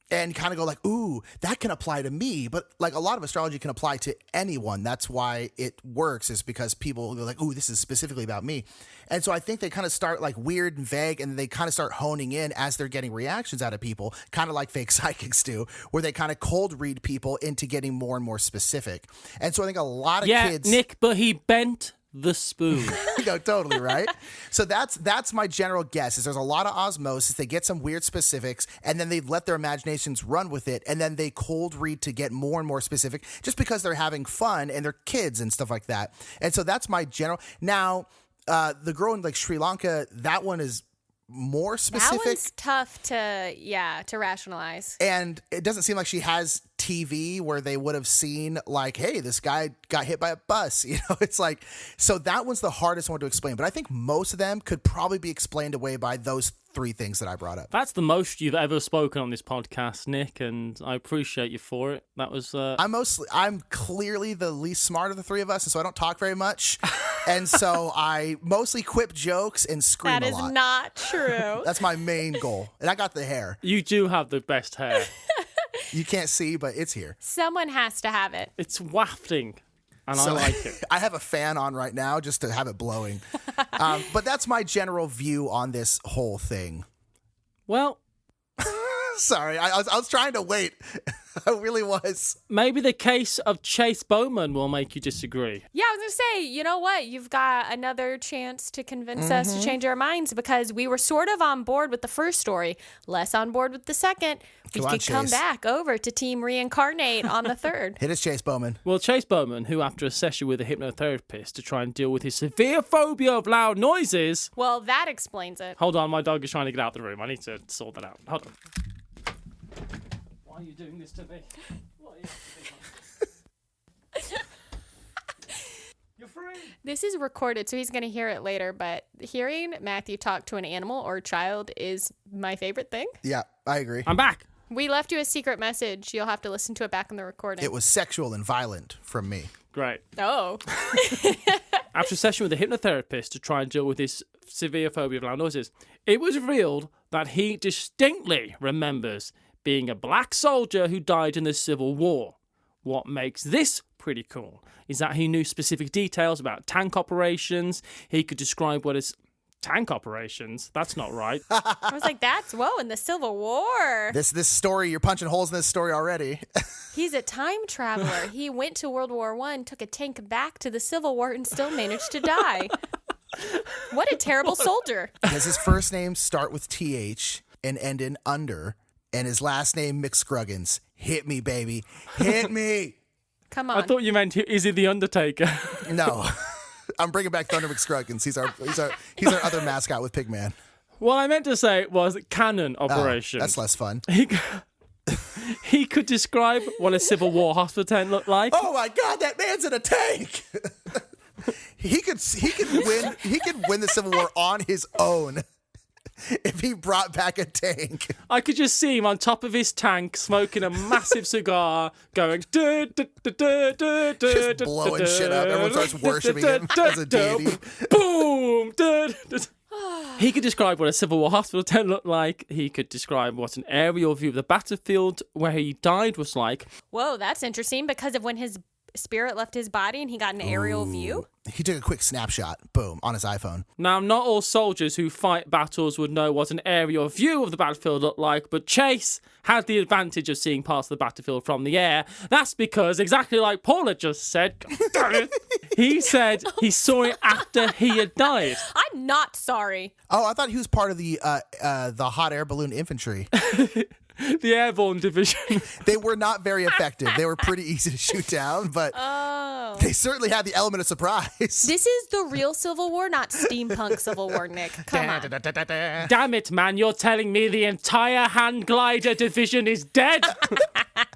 Speaker 4: and kind of go like, ooh, that can apply to me. But like a lot of astrology can apply to anyone. That's why it works, is because people are like, ooh, this is specifically about me. And so I think they kind of start like weird and vague, and they kind of start honing in as they're getting reactions out of people, kind of like fake psychics do, where they kind of cold read people into getting more and more specific. And so I think a lot of kids...
Speaker 1: Yeah, Nick, but he bent the spoon.
Speaker 4: No, totally, right? So that's my general guess, is there's a lot of osmosis. They get some weird specifics, and then they let their imaginations run with it, and then they cold read to get more and more specific just because they're having fun and they're kids and stuff like that. And so that's my general... Now, the girl in like Sri Lanka, that one is more specific.
Speaker 3: That one's tough to rationalize.
Speaker 4: And it doesn't seem like she has TV where they would have seen like, hey, this guy got hit by a bus. You know, it's like, so that one's the hardest one to explain. But I think most of them could probably be explained away by those three things that I brought up.
Speaker 1: That's the most you've ever spoken on this podcast, Nick, and I appreciate you for it. That was...
Speaker 4: I'm clearly the least smart of the three of us, and so I don't talk very much. And so I mostly quip jokes and scream a lot.
Speaker 3: That is not true.
Speaker 4: That's my main goal. And I got the hair.
Speaker 1: You do have the best hair.
Speaker 4: You can't see, but it's here.
Speaker 3: Someone has to have it.
Speaker 1: It's wafting, and I like it.
Speaker 4: I have a fan on right now just to have it blowing. But that's my general view on this whole thing.
Speaker 1: Well...
Speaker 4: Sorry, I was trying to wait. I really was.
Speaker 1: Maybe the case of Chase Bowman will make you disagree.
Speaker 3: Yeah, I was going to say, you know what? You've got another chance to convince us to change our minds, because we were sort of on board with the first story, less on board with the second. We could come back over to Team Reincarnate on the third.
Speaker 4: Hit us, Chase Bowman.
Speaker 1: Well, Chase Bowman, who after a session with a hypnotherapist to try and deal with his severe phobia of loud noises...
Speaker 3: Well, that explains it.
Speaker 1: Hold on, my dog is trying to get out of the room. I need to sort that out. Hold on. Why are you doing this to me? What are you doing? You're free.
Speaker 3: This is recorded, so he's going to hear it later, but hearing Matthew talk to an animal or a child is my favorite thing.
Speaker 4: Yeah, I agree.
Speaker 1: I'm back.
Speaker 3: We left you a secret message. You'll have to listen to it back in the recording.
Speaker 4: It was sexual and violent from me.
Speaker 1: Great.
Speaker 3: Oh.
Speaker 1: After a session with a hypnotherapist to try and deal with his severe phobia of loud noises, it was revealed that he distinctly remembers being a black soldier who died in the Civil War. What makes this pretty cool is that he knew specific details about tank operations. He could describe what is tank operations. That's not right.
Speaker 3: I was like, whoa, in the Civil War.
Speaker 4: This story, you're punching holes in this story already.
Speaker 3: He's a time traveler. He went to World War I, took a tank back to the Civil War, and still managed to die. What a terrible soldier.
Speaker 4: Does his first name start with TH and end in under, and his last name McScruggins? Hit me, baby. Hit me.
Speaker 3: Come on.
Speaker 1: I thought you meant, is he the Undertaker?
Speaker 4: No. I'm bringing back Thunder McScruggins. He's our other mascot with Pigman.
Speaker 1: What I meant to say was cannon operations.
Speaker 4: That's less fun.
Speaker 1: He could describe what a Civil War hospital tent looked like.
Speaker 4: Oh my God, that man's in a tank. He could win the Civil War on his own if he brought back a tank.
Speaker 1: I could just see him on top of his tank smoking a massive cigar, going just
Speaker 4: blowing shit up. Everyone starts worshiping him as a deity.
Speaker 1: Boom. He could describe what a Civil War hospital tent looked like. He could describe what an aerial view of the battlefield where he died was like.
Speaker 3: Whoa, that's interesting because of when his spirit left his body and he got an aerial view.
Speaker 4: He took a quick snapshot, boom, on his iPhone.
Speaker 1: Now, not all soldiers who fight battles would know what an aerial view of the battlefield looked like, but Chase had the advantage of seeing parts of the battlefield from the air. That's because, exactly like Paula just said, he said he saw it after he had died.
Speaker 3: I'm not sorry.
Speaker 4: Oh, I thought he was part of the hot air balloon infantry.
Speaker 1: The airborne division.
Speaker 4: They were not very effective. They were pretty easy to shoot down, but they certainly had the element of surprise.
Speaker 3: This is the real Civil War, not steampunk Civil War, Nick. Come on.
Speaker 1: Damn it, man. You're telling me the entire hand glider division is dead?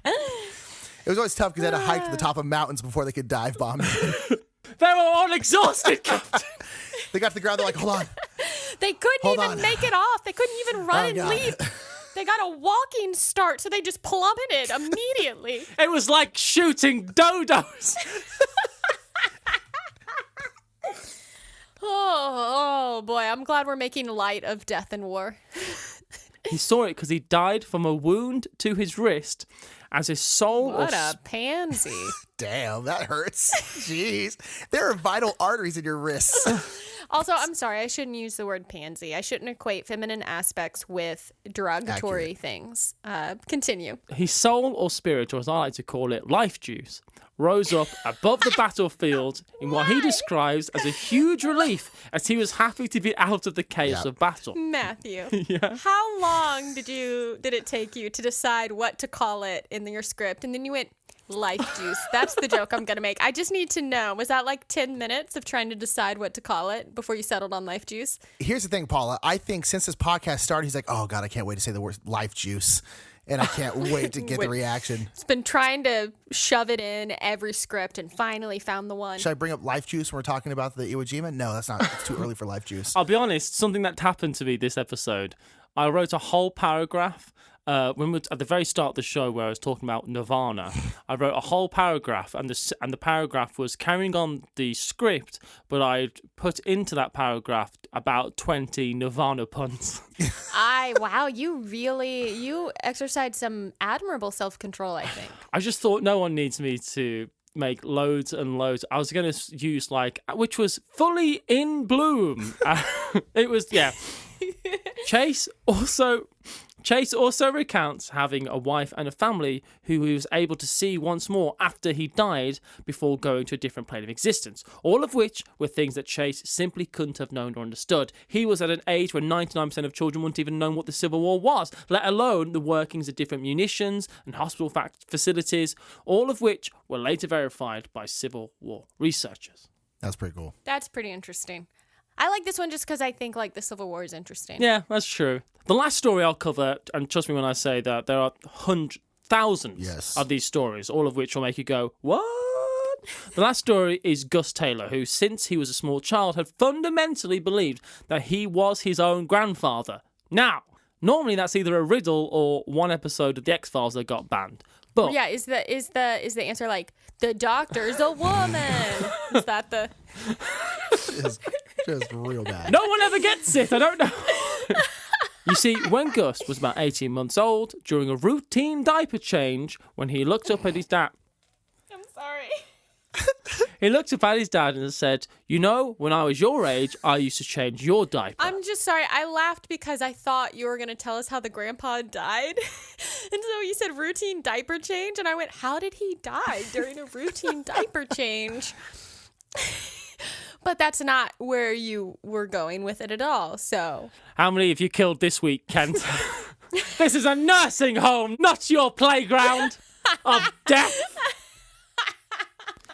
Speaker 4: It was always tough because they had to hike to the top of mountains before they could dive bomb.
Speaker 1: They were all exhausted, Captain.
Speaker 4: They got to the ground, they're like, hold on.
Speaker 3: They couldn't even make it off. They couldn't even run and
Speaker 4: God.
Speaker 3: leap. They got a walking start, so they just plummeted immediately.
Speaker 1: It was like shooting dodos.
Speaker 3: Oh boy, I'm glad we're making light of death and war.
Speaker 1: He saw it because he died from a wound to his wrist as his soul...
Speaker 3: What a pansy.
Speaker 4: Damn, that hurts. Jeez. There are vital arteries in your wrists.
Speaker 3: Also, I'm sorry, I shouldn't use the word pansy. I shouldn't equate feminine aspects with derogatory things. Continue.
Speaker 1: His soul or spirit, or as I like to call it, life juice, rose up above the battlefield in what he describes as a huge relief as he was happy to be out of the chaos of battle.
Speaker 3: Matthew,
Speaker 1: Yeah.
Speaker 3: how long did it take you to decide what to call it in your script? And then you went, life juice. That's the joke I'm going to make. I just need to know, was that like 10 minutes of trying to decide what to call it before you settled on life juice?
Speaker 4: Here's the thing, Paula. I think since this podcast started, he's like, oh, God, I can't wait to say the word life juice. And I can't wait to get the reaction.
Speaker 3: It's been trying to shove it in every script and finally found the one.
Speaker 4: Should I bring up life juice when we're talking about the Iwo Jima? No, that's not. It's too early for life juice.
Speaker 1: I'll be honest, something that happened to me this episode, I wrote a whole paragraph when we were at the very start of the show where I was talking about Nirvana. I wrote a whole paragraph, and the paragraph was carrying on the script, but I put into that paragraph about 20 Nirvana puns.
Speaker 3: Wow, you exercised some admirable self-control, I think.
Speaker 1: I just thought no one needs me to make loads and loads. I was going to use which was fully in bloom. It was, yeah. Chase also recounts having a wife and a family who he was able to see once more after he died before going to a different plane of existence, all of which were things that Chase simply couldn't have known or understood. He was at an age where 99% of children wouldn't even know what the Civil War was, let alone the workings of different munitions and hospital facilities, all of which were later verified by Civil War researchers.
Speaker 4: That's pretty cool.
Speaker 3: That's pretty interesting. I like this one just because I think the Civil War is interesting.
Speaker 1: Yeah, that's true. The last story I'll cover, and trust me when I say that, there are thousands of these stories, all of which will make you go, what? The last story is Gus Taylor, who, since he was a small child, had fundamentally believed that he was his own grandfather. Now, normally that's either a riddle or one episode of The X-Files that got banned. But
Speaker 3: yeah, is the answer like the doctor's a woman? Is that the?
Speaker 4: Just real bad.
Speaker 1: No one ever gets it. I don't know. You see, when Gus was about 18 months old, during a routine diaper change, when he looked up at his dad...
Speaker 3: I'm sorry.
Speaker 1: He looked up at his dad and said, you know, when I was your age, I used to change your diaper.
Speaker 3: I'm just sorry. I laughed because I thought you were going to tell us how the grandpa died. And so you said routine diaper change. And I went, how did he die during a routine diaper change? But that's not where you were going with it at all. So
Speaker 1: How many have you killed this week, Kent? This is a nursing home, not your playground of death.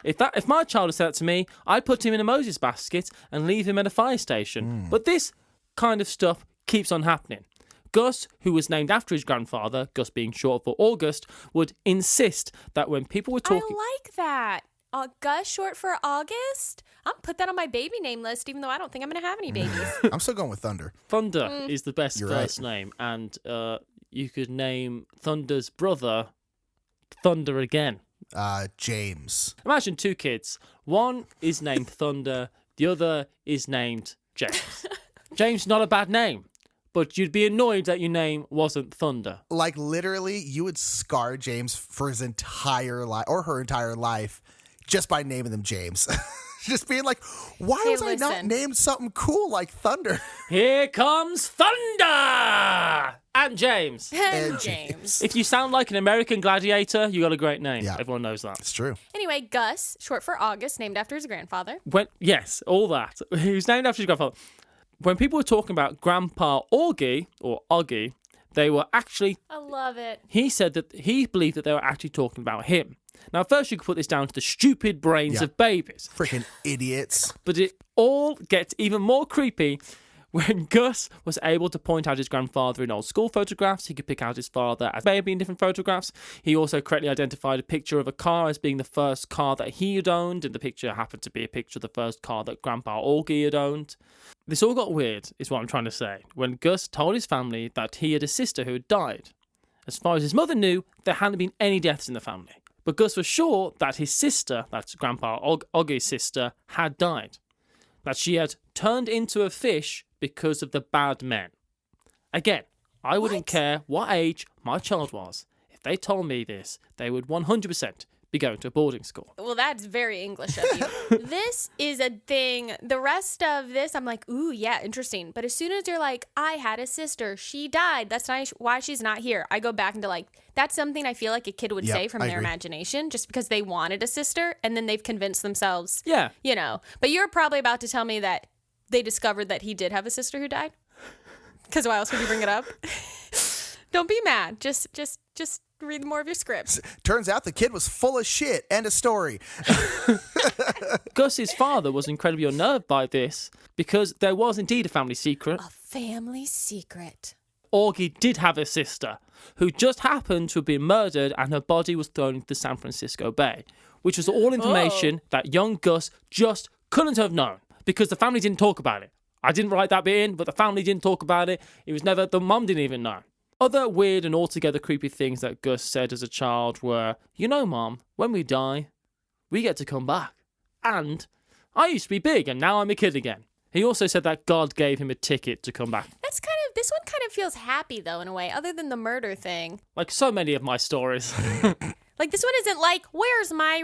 Speaker 1: If my child had said that to me, I'd put him in a Moses basket and leave him at a fire station. But this kind of stuff keeps on happening. Gus, who was named after his grandfather, Gus being short for August, would insist that when people were talking...
Speaker 3: I like that. Gus, short for August? I'll put that on my baby name list, even though I don't think I'm going to have any babies.
Speaker 4: I'm still going with Thunder.
Speaker 1: Thunder is the best
Speaker 4: You're
Speaker 1: first name. And you could name Thunder's brother Thunder again.
Speaker 4: James.
Speaker 1: Imagine two kids. One is named Thunder. The other is named James. James is not a bad name, but you'd be annoyed that your name wasn't Thunder.
Speaker 4: Like, literally, you would scar James for his entire life, or her entire life, just by naming them James. Just being like, why was I not named something cool like Thunder?
Speaker 1: Here comes Thunder! And James.
Speaker 3: And James.
Speaker 1: If you sound like an American gladiator, you got a great name.
Speaker 4: Yeah.
Speaker 1: Everyone knows that.
Speaker 4: It's true.
Speaker 3: Anyway, Gus, short for August, named after his grandfather.
Speaker 1: Yes, all that. He was named after his grandfather. When people were talking about Grandpa Augie, or Oggy, they were actually...
Speaker 3: I love it.
Speaker 1: He said that he believed that they were actually talking about him. Now, first you could put this down to the stupid brains of babies.
Speaker 4: Freaking idiots.
Speaker 1: But it all gets even more creepy when Gus was able to point out his grandfather in old school photographs. He could pick out his father as a baby in different photographs. He also correctly identified a picture of a car as being the first car that he had owned, and the picture happened to be a picture of the first car that Grandpa Augie had owned. This all got weird, is what I'm trying to say, when Gus told his family that he had a sister who had died. As far as his mother knew, there hadn't been any deaths in the family. But Gus was sure that his sister, that's Grandpa Oggie's sister, had died. That she had turned into a fish because of the bad men. Again, I wouldn't care what age my child was. If they told me this, they would 100% be going to a boarding school.
Speaker 3: Well, that's very English of you. This is a thing. The rest of this, I'm like, ooh, yeah, interesting. But as soon as you're like, I had a sister, she died, that's not why she's not here, I go back into like, that's something I feel like a kid would say from their imagination, just because they wanted a sister, and then they've convinced themselves, you know. But you're probably about to tell me that they discovered that he did have a sister who died? Because why else would you bring it up? Don't be mad. Just read more of your script.
Speaker 4: Turns out the kid was full of shit. End of story.
Speaker 1: Gus's father was incredibly unnerved by this because there was indeed a family secret.
Speaker 3: A family secret.
Speaker 1: Augie did have a sister who just happened to have been murdered, and her body was thrown into the San Francisco Bay, which was all information that young Gus just couldn't have known because the family didn't talk about it. I didn't write that bit in, but the family didn't talk about it. It was never, the mum didn't even know. Other weird and altogether creepy things that Gus said as a child were, you know, Mom, when we die, we get to come back. And I used to be big and now I'm a kid again. He also said that God gave him a ticket to come back.
Speaker 3: This one kind of feels happy though, in a way, other than the murder thing.
Speaker 1: Like so many of my stories.
Speaker 3: Like this one isn't like, where's my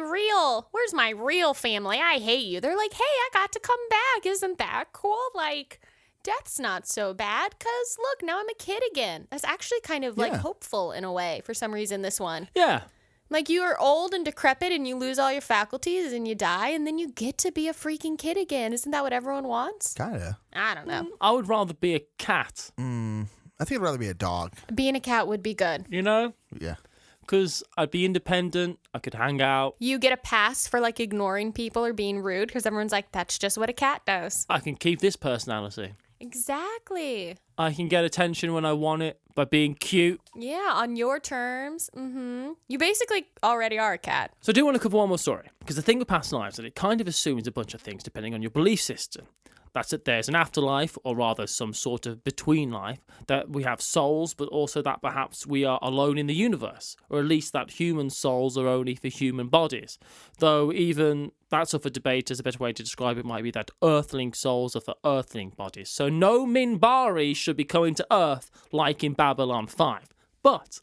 Speaker 3: real family? I hate you. They're like, hey, I got to come back. Isn't that cool? Like, death's not so bad because look, now I'm a kid again. That's actually kind of like hopeful in a way for some reason, this one.
Speaker 1: Yeah.
Speaker 3: Like you are old and decrepit and you lose all your faculties and you die and then you get to be a freaking kid again. Isn't that what everyone wants?
Speaker 4: Kinda.
Speaker 3: I don't know.
Speaker 1: I would rather be a cat.
Speaker 4: I think I'd rather be a dog.
Speaker 3: Being a cat would be good.
Speaker 1: You know?
Speaker 4: Yeah.
Speaker 1: Because I'd be independent. I could hang out.
Speaker 3: You get a pass for like ignoring people or being rude because everyone's like, that's just what a cat does.
Speaker 1: I can keep this personality.
Speaker 3: Exactly.
Speaker 1: I can get attention when I want it by being cute.
Speaker 3: Yeah, on your terms. You basically already are a cat.
Speaker 1: So I do want to cover one more story, because the thing with past lives is that it kind of assumes a bunch of things depending on your belief system. that there's an afterlife, or rather some sort of between life, that we have souls, but also that perhaps we are alone in the universe, or at least that human souls are only for human bodies. Though even that's up for debate, as a better way to describe it might be that earthling souls are for earthling bodies. So no Minbari should be coming to Earth like in Babylon 5. But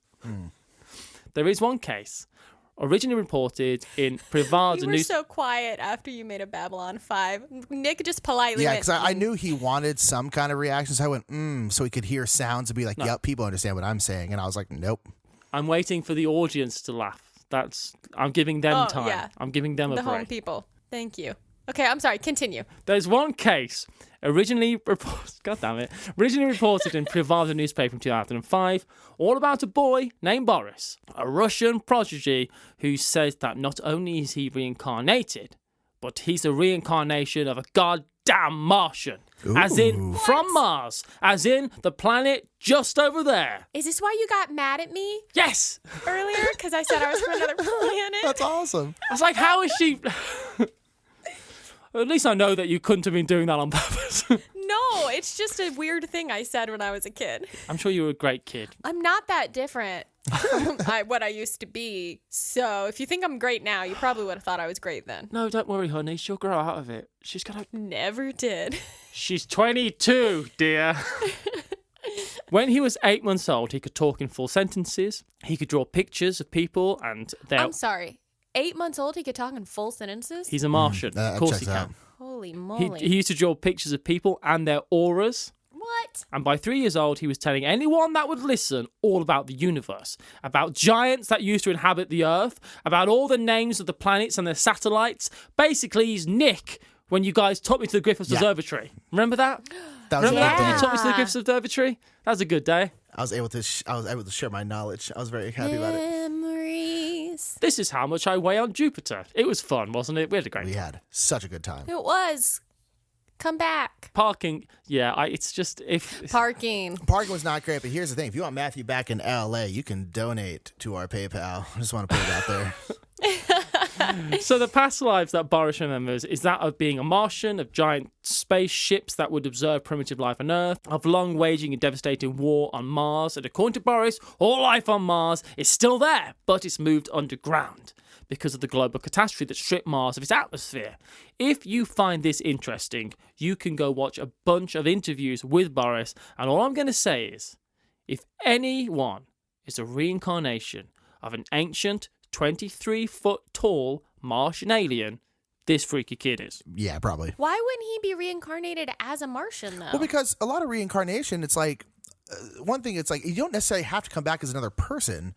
Speaker 1: there is one case originally reported in Privada
Speaker 3: You were
Speaker 1: news.
Speaker 3: so quiet after you made a Babylon 5. Nick just politely
Speaker 4: Yeah,
Speaker 3: went,
Speaker 4: because I knew he wanted some kind of reaction, so I went, so he could hear sounds and be like, yep, people understand what I'm saying. And I was like, nope.
Speaker 1: I'm waiting for the audience to laugh. I'm giving them time.
Speaker 3: yeah.
Speaker 1: I'm giving them a
Speaker 3: the home
Speaker 1: break.
Speaker 3: people. Thank you. Okay, I'm sorry. Continue.
Speaker 1: There's one case originally reported in Privada newspaper in 2005, all about a boy named Boris, a Russian prodigy who says that not only is he reincarnated, but he's a reincarnation of a goddamn Martian. As in, from Mars. As in, the planet just over there.
Speaker 3: Is this why you got mad at me
Speaker 1: Yes!
Speaker 3: earlier? Because I said I was from another planet?
Speaker 4: That's awesome.
Speaker 1: I was like, how is she... At least I know that you couldn't have been doing that on purpose.
Speaker 3: No, it's just a weird thing I said when I was a kid.
Speaker 1: I'm sure you were a great kid.
Speaker 3: I'm not that different from what I used to be. So if you think I'm great now, you probably would have thought I was great then.
Speaker 1: No, don't worry, honey. She'll grow out of it. She's gonna...
Speaker 3: Never did.
Speaker 1: She's 22, dear. When he was 8 months old, he could talk in full sentences. He could draw pictures of people and their...
Speaker 3: I'm sorry. 8 months old, he could talk in full sentences?
Speaker 1: He's a Martian. Of course he
Speaker 4: checks
Speaker 1: can.
Speaker 4: out.
Speaker 3: Holy moly.
Speaker 1: He used to draw pictures of people and their auras.
Speaker 3: What?
Speaker 1: And by 3 years old, he was telling anyone that would listen all about the universe, about giants that used to inhabit the Earth, about all the names of the planets and their satellites. Basically, he's Nick when you guys took me to the Griffiths Observatory. Remember that?
Speaker 4: That was
Speaker 1: Remember that? When
Speaker 3: Yeah.
Speaker 1: you took me to the Griffiths Observatory? That was a good day.
Speaker 4: I was able to share my knowledge. I was very happy about it.
Speaker 3: Memories.
Speaker 1: This is how much I weigh on Jupiter. It was fun, wasn't it? We had a great
Speaker 4: We
Speaker 1: time.
Speaker 4: had such a good time.
Speaker 3: It was. Come back.
Speaker 1: Parking, it's just if
Speaker 3: Parking.
Speaker 4: Parking was not great, but here's the thing. If you want Matthew back in LA, you can donate to our PayPal. I just want to put it out there.
Speaker 1: So the past lives that Boris remembers is that of being a Martian, of giant spaceships that would observe primitive life on Earth, of long waging a devastating war on Mars, and according to Boris, all life on Mars is still there, but it's moved underground because of the global catastrophe that stripped Mars of its atmosphere. If you find this interesting, you can go watch a bunch of interviews with Boris, and all I'm going to say is, if anyone is a reincarnation of an ancient 23-foot tall Martian alien, this freaky kid is.
Speaker 4: Yeah, probably.
Speaker 3: Why wouldn't he be reincarnated as a Martian, though?
Speaker 4: Well, because a lot of reincarnation, it's like, one thing, it's like, you don't necessarily have to come back as another person.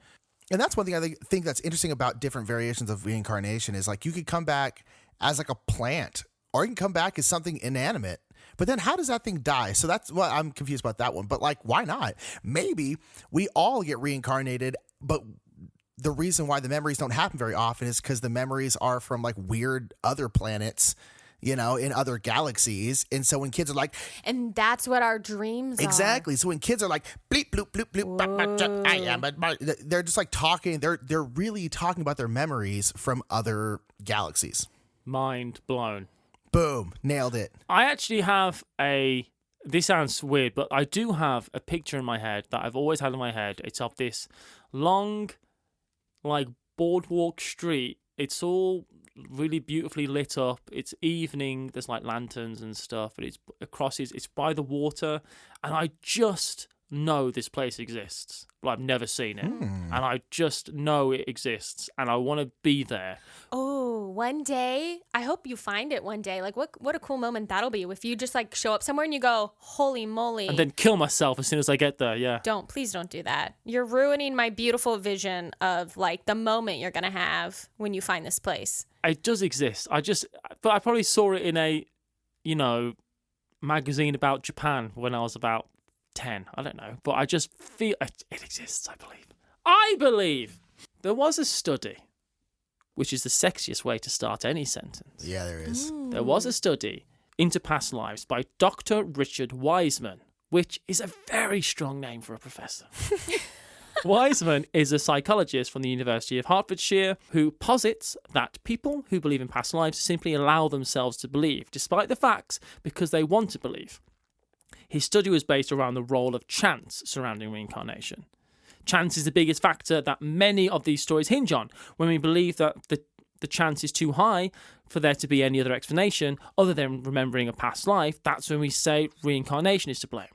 Speaker 4: And that's one thing I think that's interesting about different variations of reincarnation is like, you could come back as like a plant, or you can come back as something inanimate. But then how does that thing die? So that's what I'm confused about that one. But like, why not? Maybe we all get reincarnated, but the reason why the memories don't happen very often is because the memories are from like weird other planets, in other galaxies. And so when kids are like,
Speaker 3: and that's what our dreams are.
Speaker 4: exactly. So when kids are like, bleep, bloop, bloop, bloop, bop, bop, chop, I am, but they're just like talking. They're really talking about their memories from other galaxies.
Speaker 1: Mind blown.
Speaker 4: Boom. Nailed it.
Speaker 1: I actually have this sounds weird, but I do have a picture in my head that I've always had in my head. It's of this long, like, boardwalk street. It's all really beautifully lit up. It's evening. There's like lanterns and stuff, but it's by the water, and I just know this place exists, but I've never seen it. And I just know it exists, and I want to be there.
Speaker 3: Oh, one day, I hope you find it one day. Like, what a cool moment that'll be if you just like show up somewhere and you go, holy moly.
Speaker 1: And then kill myself as soon as I get there, yeah.
Speaker 3: Please don't do that. You're ruining my beautiful vision of like the moment you're going to have when you find this place.
Speaker 1: It does exist. But I probably saw it in a, magazine about Japan when I was about 10. I don't know. But I just feel it exists, I believe. There was a study, which is the sexiest way to start any sentence.
Speaker 4: Yeah, there is.
Speaker 1: There was a study into past lives by Dr. Richard Wiseman, which is a very strong name for a professor. Wiseman is a psychologist from the University of Hertfordshire who posits that people who believe in past lives simply allow themselves to believe, despite the facts, because they want to believe. His study was based around the role of chance surrounding reincarnation. Chance is the biggest factor that many of these stories hinge on. When we believe that the chance is too high for there to be any other explanation other than remembering a past life, that's when we say reincarnation is to blame.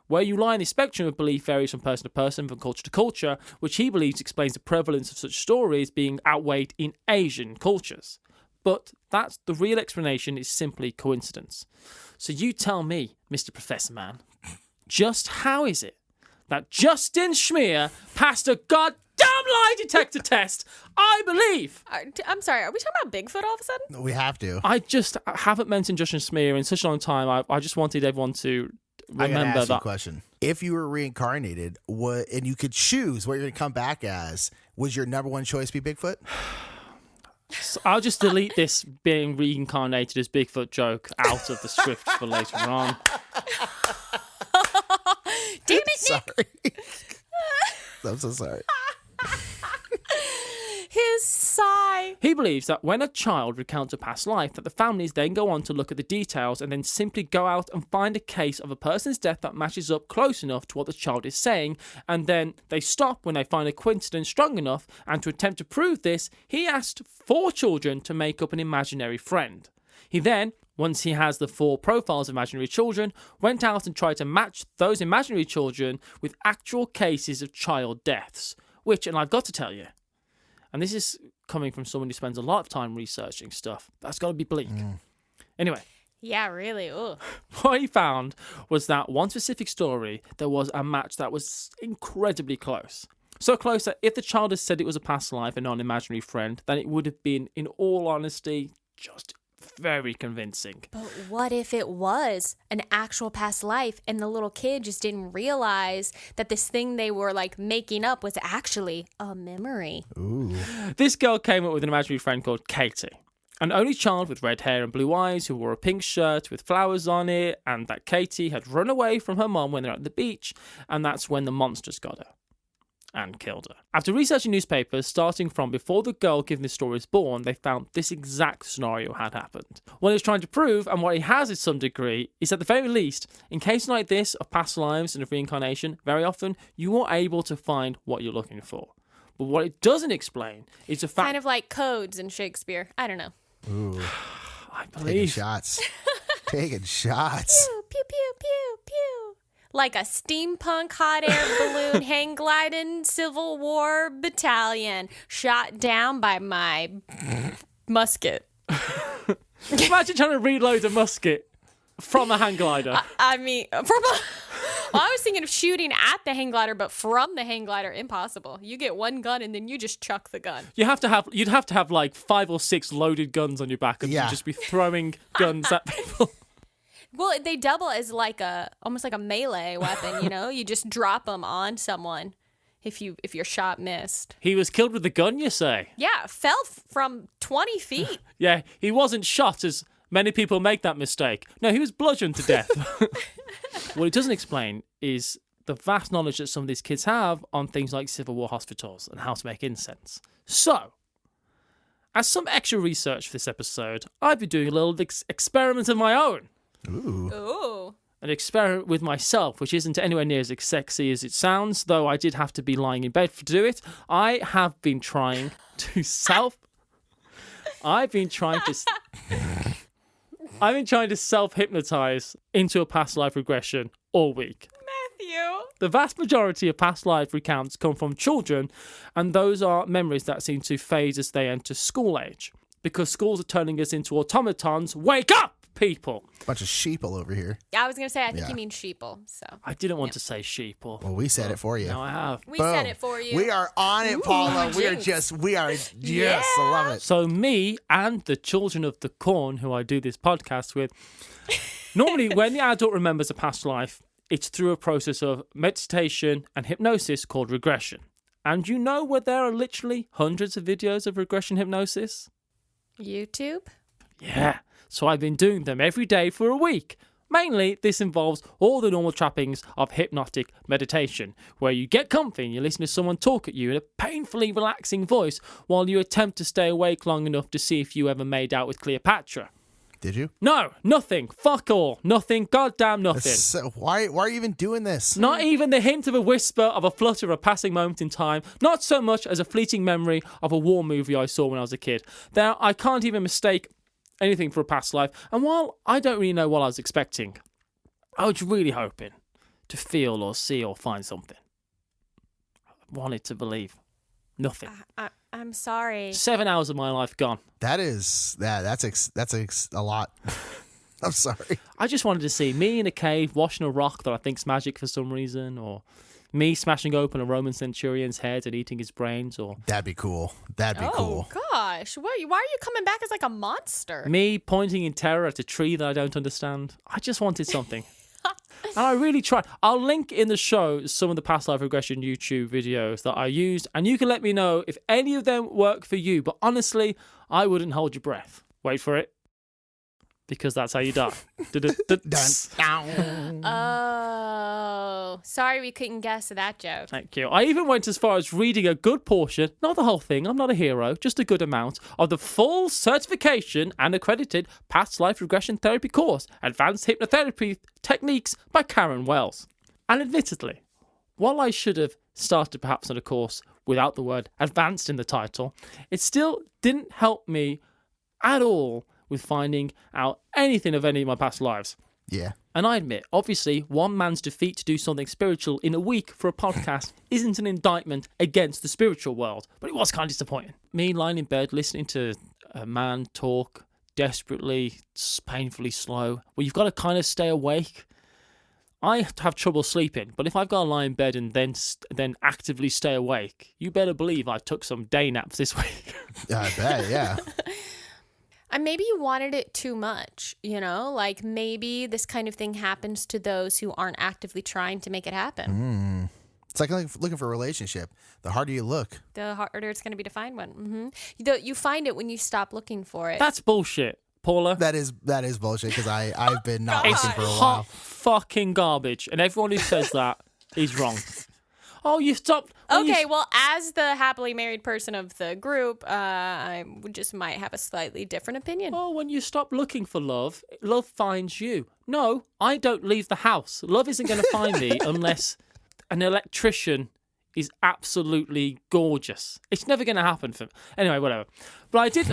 Speaker 1: Where you lie in the spectrum of belief varies from person to person, from culture to culture, which he believes explains the prevalence of such stories being outweighed in Asian cultures. But that's the real explanation is simply coincidence. So you tell me, Mr. Professor Man, just how is it that Justin Schmier passed a goddamn lie detector test? I believe.
Speaker 3: I'm sorry, are we talking about Bigfoot all of a sudden?
Speaker 4: We have to.
Speaker 1: I just haven't mentioned Justin Schmier in such a long time. I just wanted everyone to
Speaker 4: I gotta
Speaker 1: remember
Speaker 4: ask you a
Speaker 1: that.
Speaker 4: question. If you were reincarnated, and you could choose what you're going to come back as, would your number one choice be Bigfoot?
Speaker 1: So I'll just delete this being reincarnated as Bigfoot joke out of the script for later on.
Speaker 3: Damn it, Nick.
Speaker 4: Sorry. I'm so sorry.
Speaker 3: His sigh.
Speaker 1: He believes that when a child recounts a past life, that the families then go on to look at the details and then simply go out and find a case of a person's death that matches up close enough to what the child is saying, and then they stop when they find a coincidence strong enough, and to attempt to prove this, he asked 4 children to make up an imaginary friend. He then, once he has the 4 profiles of imaginary children, went out and tried to match those imaginary children with actual cases of child deaths, which, and I've got to tell you, and this is coming from someone who spends a lot of time researching stuff, that's got to be bleak. Anyway,
Speaker 3: Yeah, really. Ooh.
Speaker 1: what he found was that one specific story, there was a match that was incredibly close. So close that if the child had said it was a past life and not an imaginary friend, then it would have been, in all honesty, just very convincing.
Speaker 3: But what if it was an actual past life and the little kid just didn't realize that this thing they were like making up was actually a memory?
Speaker 4: Ooh.
Speaker 1: This girl came up with an imaginary friend called Katie, an only child with red hair and blue eyes who wore a pink shirt with flowers on it, and that Katie had run away from her mum when they were at the beach, and that's when the monsters got her and killed her. After researching newspapers, starting from before the girl given this story was born, they found this exact scenario had happened. What he's trying to prove, and what he has to some degree, is at the very least, in cases like this of past lives and of reincarnation, very often you are able to find what you're looking for. But what it doesn't explain is the fact...
Speaker 3: Kind of like codes in Shakespeare. I don't know.
Speaker 4: Ooh.
Speaker 1: I
Speaker 4: Taking
Speaker 1: believe...
Speaker 4: shots. Taking shots.
Speaker 3: Pew, pew, pew, pew, pew. Like a steampunk hot air balloon hang gliding Civil War battalion shot down by my musket.
Speaker 1: Imagine trying to reload a musket from a hang glider.
Speaker 3: I mean, I was thinking of shooting at the hang glider, but from the hang glider, impossible. You get one gun and then you just chuck the gun.
Speaker 1: You'd have to have like 5 or 6 loaded guns on your back, and
Speaker 4: Yeah.
Speaker 1: you'd just be throwing guns at people.
Speaker 3: Well, they double as like almost like a melee weapon. You know, you just drop them on someone if your shot missed.
Speaker 1: He was killed with the gun, you say?
Speaker 3: Yeah, fell from 20 feet.
Speaker 1: Yeah, he wasn't shot, as many people make that mistake. No, he was bludgeoned to death. What it doesn't explain is the vast knowledge that some of these kids have on things like Civil War hospitals and how to make incense. So, as some extra research for this episode, I've been doing a little experiment of my own.
Speaker 4: Ooh.
Speaker 3: Ooh.
Speaker 1: An experiment with myself, which isn't anywhere near as sexy as it sounds, though I did have to be lying in bed to do it. I've been trying to self-hypnotize into a past life regression all week.
Speaker 3: Matthew.
Speaker 1: The vast majority of past life recounts come from children, and those are memories that seem to fade as they enter school age. Because schools are turning us into automatons. Wake up, people!
Speaker 4: Bunch of sheeple over here.
Speaker 3: I was going to say, I think
Speaker 4: Yeah.
Speaker 3: you mean sheeple. So
Speaker 1: I didn't want to say sheeple.
Speaker 4: Well, we said it for you.
Speaker 1: Now I have.
Speaker 3: we
Speaker 4: Boom.
Speaker 3: said it for you.
Speaker 4: We are on it, Paula.
Speaker 3: jinx.
Speaker 4: Yes, I love it.
Speaker 1: So me and the children of the corn who I do this podcast with, normally when the adult remembers a past life, it's through a process of meditation and hypnosis called regression. And you know where there are literally hundreds of videos of regression hypnosis?
Speaker 3: YouTube?
Speaker 1: Yeah. So I've been doing them every day for a week. Mainly, this involves all the normal trappings of hypnotic meditation, where you get comfy and you listen to someone talk at you in a painfully relaxing voice while you attempt to stay awake long enough to see if you ever made out with Cleopatra.
Speaker 4: Did you?
Speaker 1: No, nothing. Fuck all. Nothing. Goddamn nothing.
Speaker 4: So why are you even doing this?
Speaker 1: Not even the hint of a whisper of a flutter of a passing moment in time. Not so much as a fleeting memory of a war movie I saw when I was a kid. There, I can't even mistake anything for a past life. And while I don't really know what I was expecting, I was really hoping to feel or see or find something. I wanted to believe. Nothing.
Speaker 3: I'm sorry.
Speaker 1: 7 hours of my life gone.
Speaker 4: That's a lot. I'm sorry.
Speaker 1: I just wanted to see me in a cave washing a rock that I think's magic for some reason, or me smashing open a Roman centurion's head and eating his brains, or
Speaker 4: That'd be cool. That'd be cool.
Speaker 3: Oh, gosh. Why are you coming back as like a monster?
Speaker 1: me pointing in terror at a tree that I don't understand. I just wanted something. And I really tried. I'll link in the show some of the past life regression YouTube videos that I used, and you can let me know if any of them work for you. But honestly, I wouldn't hold your breath. Wait for it. Because that's how you die.
Speaker 3: Oh, sorry we couldn't guess that joke.
Speaker 1: Thank you. I even went as far as reading a good portion, not the whole thing, I'm not a hero, just a good amount, of the full certification and accredited past life regression therapy course, Advanced Hypnotherapy Techniques by Karen Wells. And admittedly, while I should have started perhaps on a course without the word advanced in the title, it still didn't help me at all with finding out anything of any of my past lives.
Speaker 4: Yeah.
Speaker 1: And I admit, obviously, one man's defeat to do something spiritual in a week for a podcast isn't an indictment against the spiritual world, but it was kind of disappointing. Me lying in bed, listening to a man talk desperately, painfully slow, well, you've got to kind of stay awake. I have trouble sleeping, but if I've got to lie in bed and then actively stay awake, you better believe I took some day naps this week.
Speaker 4: I bet, yeah.
Speaker 3: And maybe you wanted it too much, you know? Like maybe this kind of thing happens to those who aren't actively trying to make it happen.
Speaker 4: It's like looking for a relationship. The harder you look.
Speaker 3: The harder it's going to be to find one. You find it when you stop looking for it.
Speaker 1: That's bullshit, Paula.
Speaker 4: That is bullshit because I've been not
Speaker 1: It's
Speaker 4: looking for a
Speaker 1: hot
Speaker 4: while.
Speaker 1: fucking garbage, and everyone who says that is wrong. Oh, you stopped.
Speaker 3: Okay, well, as the happily married person of the group, I just might have a slightly different opinion.
Speaker 1: Oh, when you stop looking for love, love finds you. No, I don't leave the house. Love isn't going to find me unless an electrician is absolutely gorgeous. It's never going to happen for me. Anyway, whatever. But I did...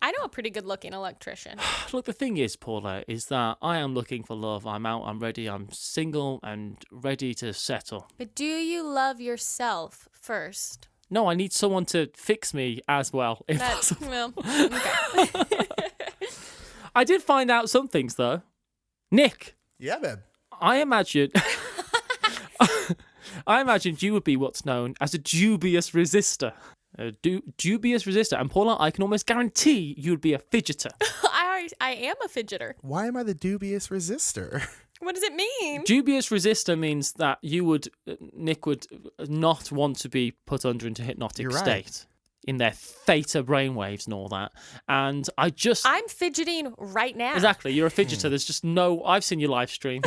Speaker 3: I know a pretty good-looking electrician.
Speaker 1: Look, the thing is, Paula, is that I am looking for love. I'm out, I'm ready, I'm single and ready to settle.
Speaker 3: But do you love yourself first?
Speaker 1: No, I need someone to fix me as well, if
Speaker 3: That's,
Speaker 1: possible.
Speaker 3: well, okay.
Speaker 1: I did find out some things, though. Nick,
Speaker 4: Yeah, babe.
Speaker 1: I imagined you would be what's known as a dubious resistor. A dubious resistor. And Paula, I can almost guarantee you'd be a fidgeter.
Speaker 3: I am a fidgeter.
Speaker 4: Why am I the dubious resistor?
Speaker 3: What does it mean?
Speaker 1: Dubious resistor means that Nick would not want to be put under into hypnotic
Speaker 4: You're right.
Speaker 1: state in their theta brainwaves and all that. And
Speaker 3: I'm fidgeting right now.
Speaker 1: Exactly, you're a fidgeter. There's just I've seen your live stream.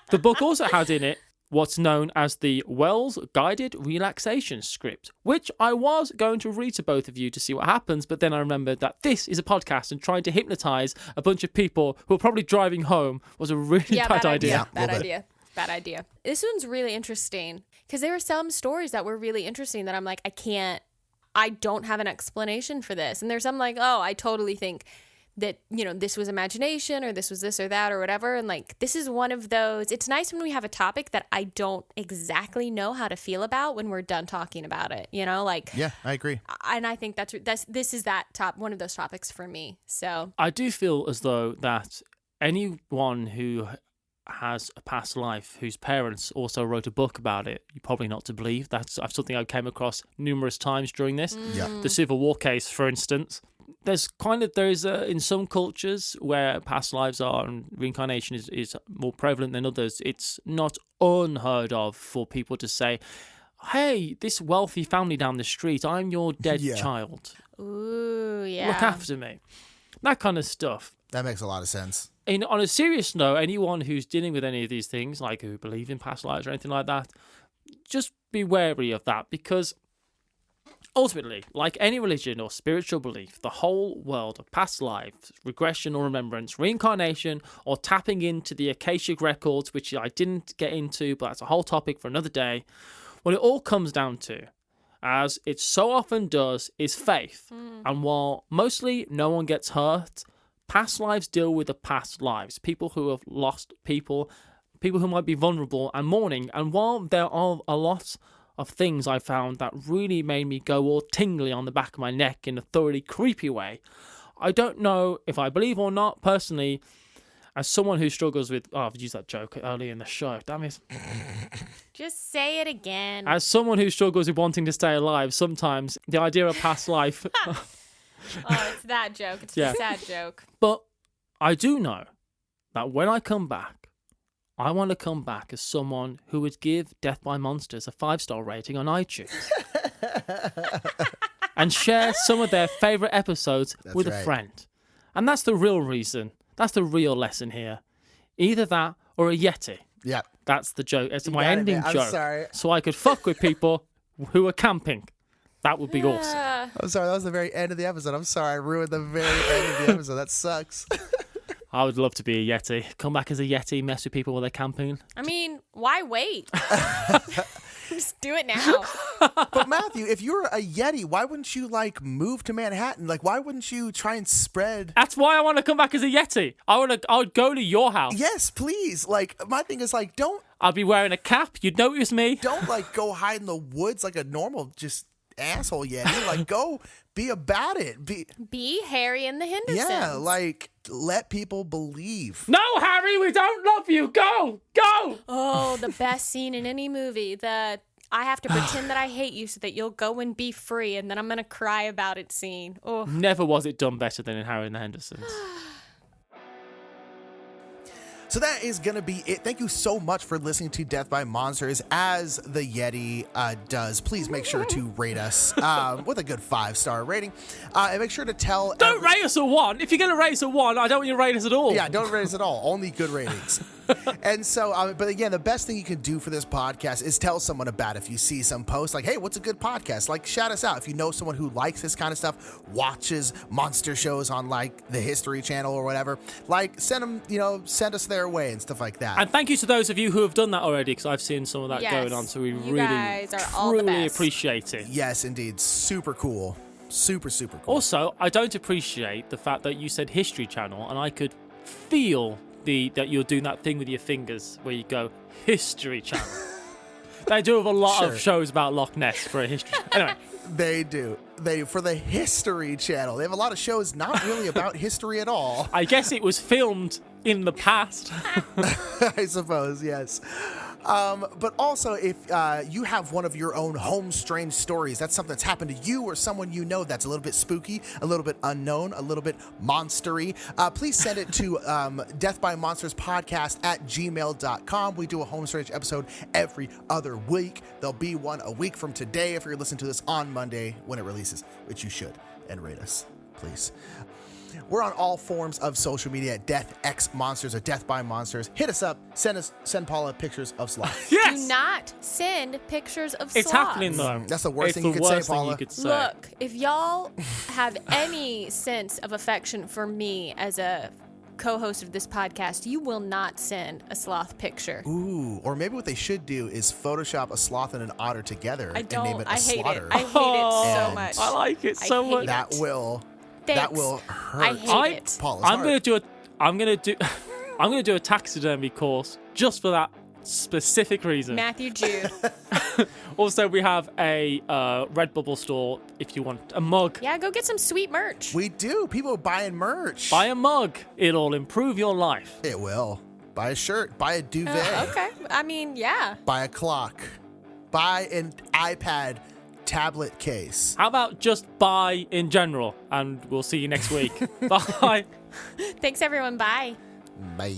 Speaker 1: The book also had in it what's known as the Wells Guided Relaxation Script, which I was going to read to both of you to see what happens, but then I remembered that this is a podcast and trying to hypnotize a bunch of people who are probably driving home was a really bad idea.
Speaker 3: Bad idea. This one's really interesting because there were some stories that were really interesting that I'm like, I don't have an explanation for this. And there's some like, oh, I totally think that, you know, this was imagination or this was this or that or whatever. And like, this is one of those, it's nice when we have a topic that I don't exactly know how to feel about when we're done talking about it, you know, like.
Speaker 4: Yeah, I agree.
Speaker 3: And I think this is one of those topics for me. So
Speaker 1: I do feel as though that anyone who has a past life whose parents also wrote a book about it, you're probably not to believe. That's something I came across numerous times during this.
Speaker 4: Yeah.
Speaker 1: The Civil War case, for instance. There's in some cultures where past lives are and reincarnation is more prevalent than others, it's not unheard of for people to say, hey, this wealthy family down the street, I'm your dead child.
Speaker 3: Ooh, yeah.
Speaker 1: Look after me. That kind of stuff.
Speaker 4: That makes a lot of sense.
Speaker 1: on a serious note, anyone who's dealing with any of these things, like who believe in past lives or anything like that, just be wary of that, because ultimately, like any religion or spiritual belief, the whole world of past lives, regression or remembrance, reincarnation, or tapping into the Akashic records, which I didn't get into, but that's a whole topic for another day. What it all comes down to, as it so often does, is faith. And while mostly no one gets hurt, past lives deal with the past lives. People who have lost people who might be vulnerable and mourning. And while there are a lot of things I found that really made me go all tingly on the back of my neck in a thoroughly creepy way, I don't know if I believe or not. Personally, as someone who struggles with... Oh, I've used that joke early in the show. Damn it.
Speaker 3: Just say it again.
Speaker 1: As someone who struggles with wanting to stay alive, sometimes the idea of past life...
Speaker 3: Oh, it's that joke. It's
Speaker 1: Yeah.
Speaker 3: the sad joke.
Speaker 1: But I do know that when I come back, I want to come back as someone who would give Death by Monsters a 5-star rating on iTunes. And share some of their favourite episodes with a friend. And that's the real reason. That's the real lesson here. Either that or a Yeti.
Speaker 4: Yeah.
Speaker 1: That's the joke. It's my
Speaker 4: got it,
Speaker 1: ending
Speaker 4: man. I'm
Speaker 1: joke.
Speaker 4: sorry.
Speaker 1: So I could fuck with people who are camping. That would be awesome.
Speaker 4: I'm sorry. That was the very end of the episode. I'm sorry. I ruined the very end of the episode. That sucks.
Speaker 1: I would love to be a Yeti. Come back as a Yeti, mess with people while they're camping.
Speaker 3: I mean, why wait? Just do it now.
Speaker 4: But Matthew, if you were a Yeti, why wouldn't you move to Manhattan? Why wouldn't you try and spread?
Speaker 1: That's why I want to come back as a Yeti. I would go to your house.
Speaker 4: Yes, please. My thing is don't
Speaker 1: I'd be wearing a cap. You'd notice me.
Speaker 4: go hide in the woods like a normal just asshole Yeti. Go be about it.
Speaker 3: Be Harry and the Hendersons.
Speaker 4: Yeah, let people believe.
Speaker 1: No, Harry, we don't love you. Go.
Speaker 3: Oh, the best scene in any movie. I have to pretend that I hate you so that you'll go and be free, and then I'm going to cry about it scene. Oh.
Speaker 1: Never was it done better than in Harry and the Hendersons.
Speaker 4: So that is going to be it. Thank you so much for listening to Death by Monsters. As the Yeti does, please make sure to rate us with a good 5-star rating. And make sure to tell...
Speaker 1: Don't rate us a 1. If you're going to rate us a 1, I don't want you to rate us at all.
Speaker 4: Yeah, don't rate us at all. Only good ratings. And so, but again, the best thing you can do for this podcast is tell someone about it. If you see some posts hey, what's a good podcast? Shout us out. If you know someone who likes this kind of stuff, watches monster shows on the History Channel or whatever, send them, send us their way and stuff like that.
Speaker 1: And thank you to those of you who have done that already, because I've seen some of that going on. So we
Speaker 3: you
Speaker 1: really,
Speaker 3: guys are all the
Speaker 1: truly
Speaker 3: best.
Speaker 1: appreciate it.
Speaker 4: Yes, indeed. Super cool. Super, super cool.
Speaker 1: Also, I don't appreciate the fact that you said History Channel, and I could feel that you're doing that thing with your fingers where you go History Channel. They do have a lot of shows about Loch Ness for a history. Anyway,
Speaker 4: they do. For the History Channel, they have a lot of shows not really about history at all.
Speaker 1: I guess it was filmed in the past.
Speaker 4: I suppose, yes. But also, if you have one of your own home strange stories, that's something that's happened to you or someone you know that's a little bit spooky, a little bit unknown, a little bit monstery, please send it to deathbymonsterspodcast@gmail.com. We do a home strange episode every other week. There'll be one a week from today if you're listening to this on Monday when it releases, which you should, and rate us, please. We're on all forms of social media at DeathXMonsters or Death by Monsters. Hit us up. Send Paula pictures of sloths.
Speaker 1: Yes!
Speaker 3: Do not send pictures of
Speaker 1: It's
Speaker 3: sloths.
Speaker 1: happening, though.
Speaker 4: That's the worst
Speaker 1: It's
Speaker 4: thing you
Speaker 1: the
Speaker 4: could say,
Speaker 1: worst thing
Speaker 4: Paula.
Speaker 1: you could say.
Speaker 3: Look, if y'all have any sense of affection for me as a co-host of this podcast, you will not send a sloth picture.
Speaker 4: Ooh, or maybe what they should do is Photoshop a sloth and an otter together and name it a
Speaker 3: I hate
Speaker 4: slaughter.
Speaker 3: it. I hate it so
Speaker 4: And
Speaker 3: much.
Speaker 1: I like it so
Speaker 3: hate
Speaker 1: much.
Speaker 3: it.
Speaker 4: That will hurt.
Speaker 3: I hate it.
Speaker 4: Paula's
Speaker 1: I'm
Speaker 4: heart.
Speaker 1: gonna do a taxidermy course just for that specific reason.
Speaker 3: Matthew Jude.
Speaker 1: Also, we have a Redbubble store if you want a mug.
Speaker 3: Yeah, go get some sweet merch.
Speaker 4: We do. People buying merch.
Speaker 1: Buy a mug. It'll improve your life.
Speaker 4: It will. Buy a shirt. Buy a duvet.
Speaker 3: Okay. I mean, yeah.
Speaker 4: Buy a clock. Buy an iPad tablet case.
Speaker 1: How about just buy in general? And we'll see you next week. Bye.
Speaker 3: Thanks, everyone. Bye.
Speaker 4: Bye.